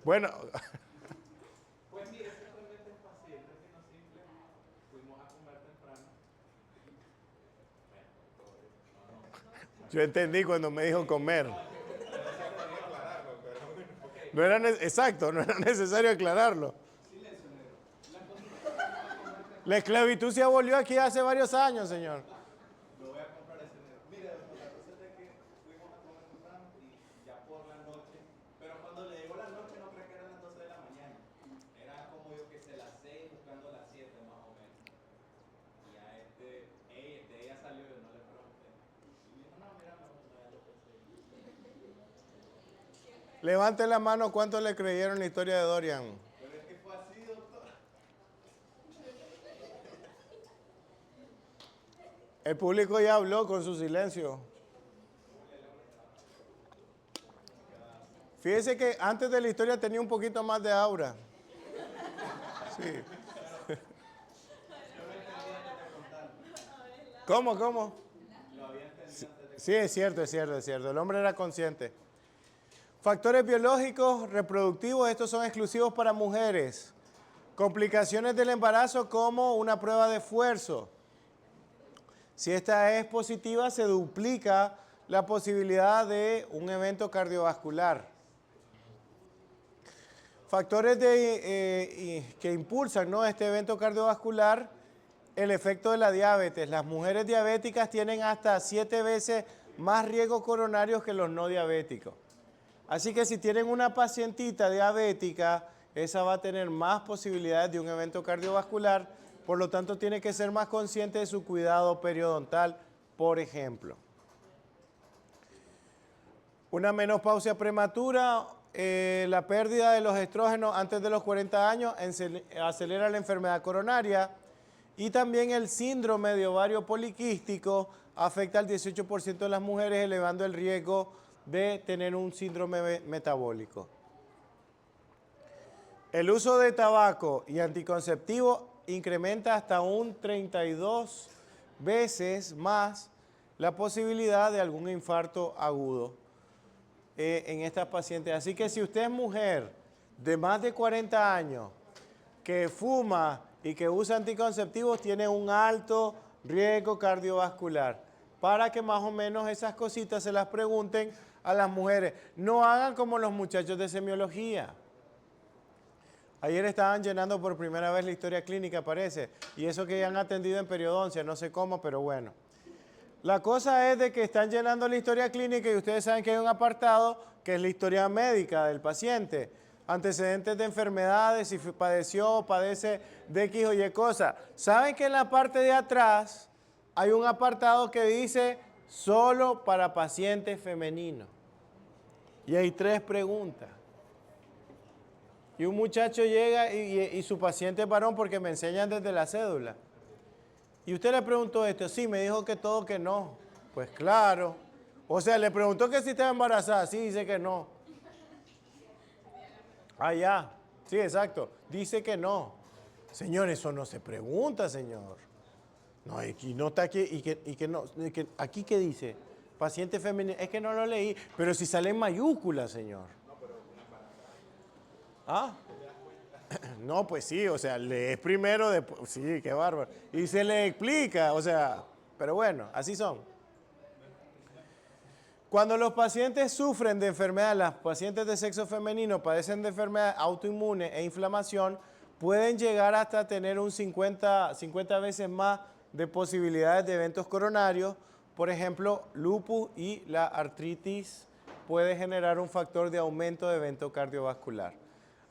Bueno... Pues mire, simplemente es fácil, es simple. Fuimos a comer temprano. Yo entendí cuando me dijo comer. No era exacto, no era necesario aclararlo. Sí le La esclavitud se abolió aquí hace varios años, señor. Lo voy a comprar ese dinero. Mire, doctor, la cosa es de que fuimos a comer temprano y ya por la noche, pero cuando le llegó la noche no creo que eran las 12 de la mañana. Era como yo que sé, las 6 buscando las 7 más o menos. Y a ella salió y yo no le pregunté. Y dijo, no, mira, no, ya lo pensé. Levante la mano, ¿cuántos le creyeron la historia de Dorian? Pero es que fue así, doctor. El público ya habló con su silencio. Fíjese que antes de la historia tenía un poquito más de aura. Sí. ¿Cómo? Sí, es cierto. El hombre era consciente. Factores biológicos, reproductivos, estos son exclusivos para mujeres. Complicaciones del embarazo como una prueba de esfuerzo. Si esta es positiva, se duplica la posibilidad de un evento cardiovascular. Factores que impulsan, ¿no?, este evento cardiovascular, el efecto de la diabetes. Las mujeres diabéticas tienen hasta 7 veces más riesgos coronarios que los no diabéticos. Así que si tienen una pacientita diabética, esa va a tener más posibilidades de un evento cardiovascular. Por lo tanto, tiene que ser más consciente de su cuidado periodontal, por ejemplo. Una menopausia prematura, la pérdida de los estrógenos antes de los 40 años acelera la enfermedad coronaria, y también el síndrome de ovario poliquístico afecta al 18% de las mujeres, elevando el riesgo de tener un síndrome metabólico. El uso de tabaco y anticonceptivos incrementa hasta un 32 veces más la posibilidad de algún infarto agudo en estas pacientes. Así que si usted es mujer de más de 40 años que fuma y que usa anticonceptivos, tiene un alto riesgo cardiovascular. Para que más o menos esas cositas se las pregunten a las mujeres. No hagan como los muchachos de semiología. Ayer estaban llenando por primera vez la historia clínica, parece, y eso que ya han atendido en periodoncia, no sé cómo, pero bueno. La cosa es de que están llenando la historia clínica y ustedes saben que hay un apartado que es la historia médica del paciente, antecedentes de enfermedades, si padeció o padece de X o Y cosa. ¿Saben que en la parte de atrás hay un apartado que dice solo para pacientes femeninos? Y hay 3 preguntas. Y un muchacho llega y su paciente es varón porque me enseñan desde la cédula. Y usted le preguntó esto, sí, me dijo que todo que no. Pues claro. O sea, le preguntó que si estaba embarazada, sí, dice que no. Ah, ya. Sí, exacto. Dice que no. Señor, eso no se pregunta, señor. No, aquí no está aquí, y que no, aquí qué dice, paciente femenino, es que no lo leí, pero si sale en mayúscula, señor. ¿Ah? No, pues sí, o sea, lees primero, después, sí, qué bárbaro. Y se le explica, o sea, pero bueno, así son. Cuando los pacientes sufren de enfermedad, las pacientes de sexo femenino padecen de enfermedad autoinmune e inflamación, pueden llegar hasta tener un 50 veces más de posibilidades de eventos coronarios. Por ejemplo, lupus y la artritis puede generar un factor de aumento de evento cardiovascular.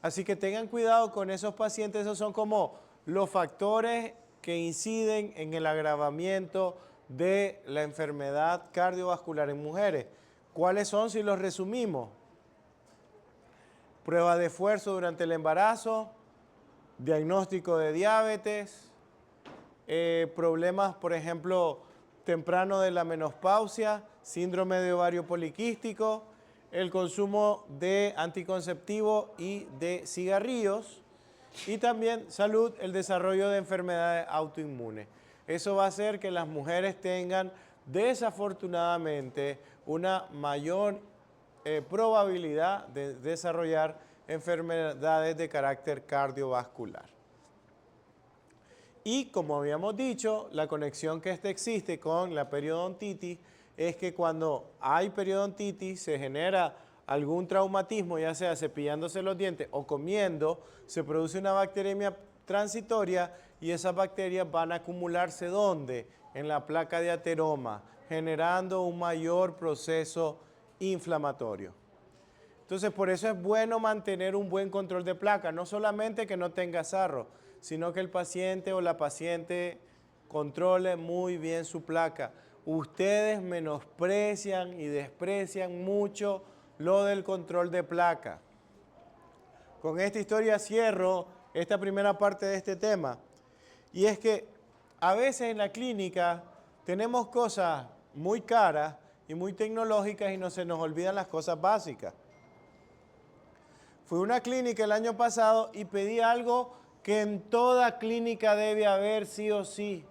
Así que tengan cuidado con esos pacientes, esos son como los factores que inciden en el agravamiento de la enfermedad cardiovascular en mujeres. ¿Cuáles son si los resumimos? Prueba de esfuerzo durante el embarazo, diagnóstico de diabetes, problemas, por ejemplo, temprano de la menopausia, síndrome de ovario poliquístico, el consumo de anticonceptivos y de cigarrillos, y también salud, el desarrollo de enfermedades autoinmunes. Eso va a hacer que las mujeres tengan desafortunadamente una mayor probabilidad de desarrollar enfermedades de carácter cardiovascular. Y como habíamos dicho, la conexión que existe con la periodontitis es que cuando hay periodontitis se genera algún traumatismo, ya sea cepillándose los dientes o comiendo, se produce una bacteriemia transitoria y esas bacterias van a acumularse ¿dónde? En la placa de ateroma, generando un mayor proceso inflamatorio. Entonces, por eso es bueno mantener un buen control de placa, no solamente que no tenga sarro, sino que el paciente o la paciente controle muy bien su placa. Ustedes menosprecian y desprecian mucho lo del control de placa. Con esta historia cierro esta primera parte de este tema. Y es que a veces en la clínica tenemos cosas muy caras y muy tecnológicas y no se nos olvidan las cosas básicas. Fui a una clínica el año pasado y pedí algo que en toda clínica debe haber sí o sí.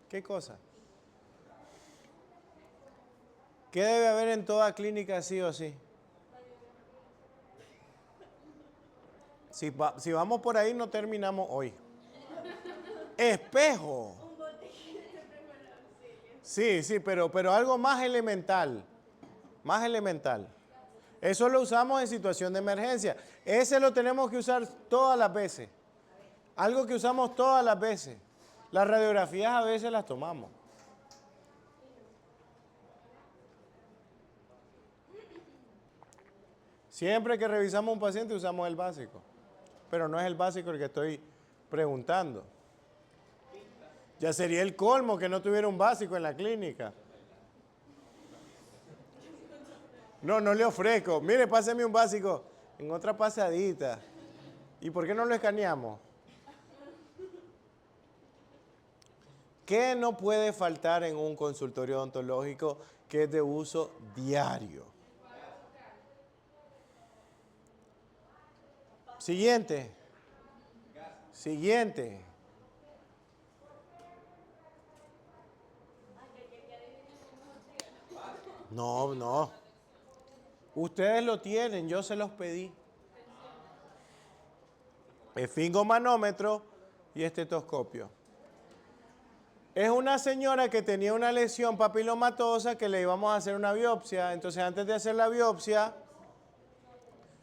¿Qué cosa? ¿Qué debe haber en toda clínica sí o sí? Si vamos por ahí no terminamos hoy. Espejo. Sí, pero algo más elemental. Más elemental. Eso lo usamos en situación de emergencia. Ese lo tenemos que usar todas las veces. Algo que usamos todas las veces. Las radiografías a veces las tomamos. Siempre que revisamos a un paciente usamos el básico. Pero no es el básico el que estoy preguntando. Ya sería el colmo que no tuviera un básico en la clínica. No le ofrezco. Mire, páseme un básico en otra pasadita. ¿Y por qué no lo escaneamos? ¿Qué no puede faltar en un consultorio odontológico que es de uso diario? Siguiente. No. Ustedes lo tienen, yo se los pedí. Esfingomanómetro y estetoscopio. Es una señora que tenía una lesión papilomatosa que le íbamos a hacer una biopsia. Entonces, antes de hacer la biopsia,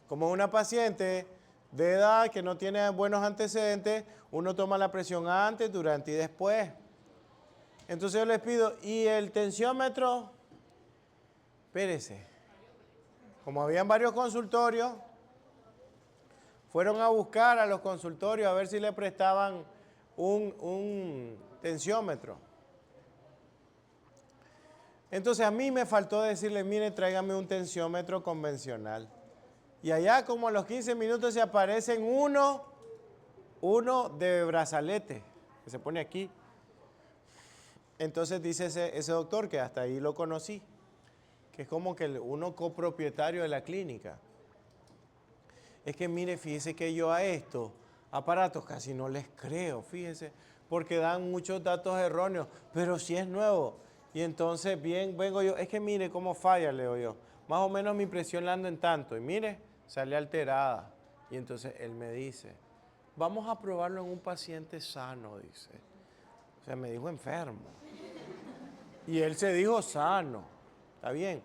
como una paciente de edad que no tiene buenos antecedentes, uno toma la presión antes, durante y después. Entonces yo les pido, ¿y el tensiómetro? Espérese. Como habían varios consultorios, fueron a buscar a los consultorios a ver si le prestaban un tensiómetro. Entonces a mí me faltó decirle, mire, tráigame un tensiómetro convencional. Y allá como a los 15 minutos se aparecen uno de brazalete, que se pone aquí. Entonces dice ese doctor, que hasta ahí lo conocí, que es como que uno copropietario de la clínica. Es que mire, fíjese que yo a estos aparatos casi no les creo, fíjese, porque dan muchos datos erróneos, pero si es nuevo. Y entonces vengo yo, es que mire cómo falla, leo yo. Más o menos mi presión la ando en tanto, y mire, sale alterada. Y entonces él me dice, vamos a probarlo en un paciente sano, dice. O sea, me dijo enfermo. Y él se dijo sano. Está bien.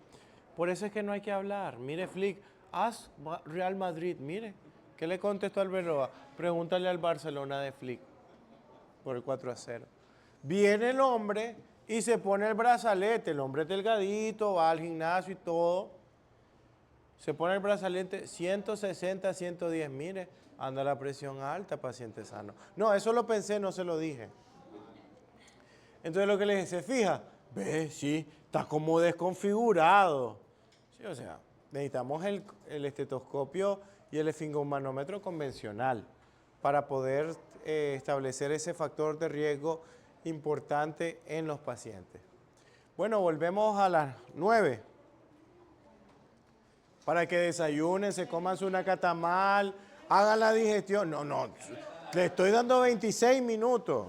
Por eso es que no hay que hablar. Mire, Flick, haz Real Madrid. Mire, ¿qué le contestó Arbeloa? Pregúntale al Barcelona de Flick por el 4-0. Viene el hombre y se pone el brazalete. El hombre es delgadito, va al gimnasio y todo. Se pone el brazalete 160, 110. Mire, anda la presión alta, paciente sano. No, eso lo pensé, no se lo dije. Entonces lo que le dije, ¿se fija? Ve, sí, está como desconfigurado. Sí, o sea, necesitamos el estetoscopio y el esfingomanómetro convencional para poder establecer ese factor de riesgo importante en los pacientes. Bueno, volvemos a las 9. Para que desayunen, se coman su nacatamal, hagan la digestión. No, le estoy dando 26 minutos.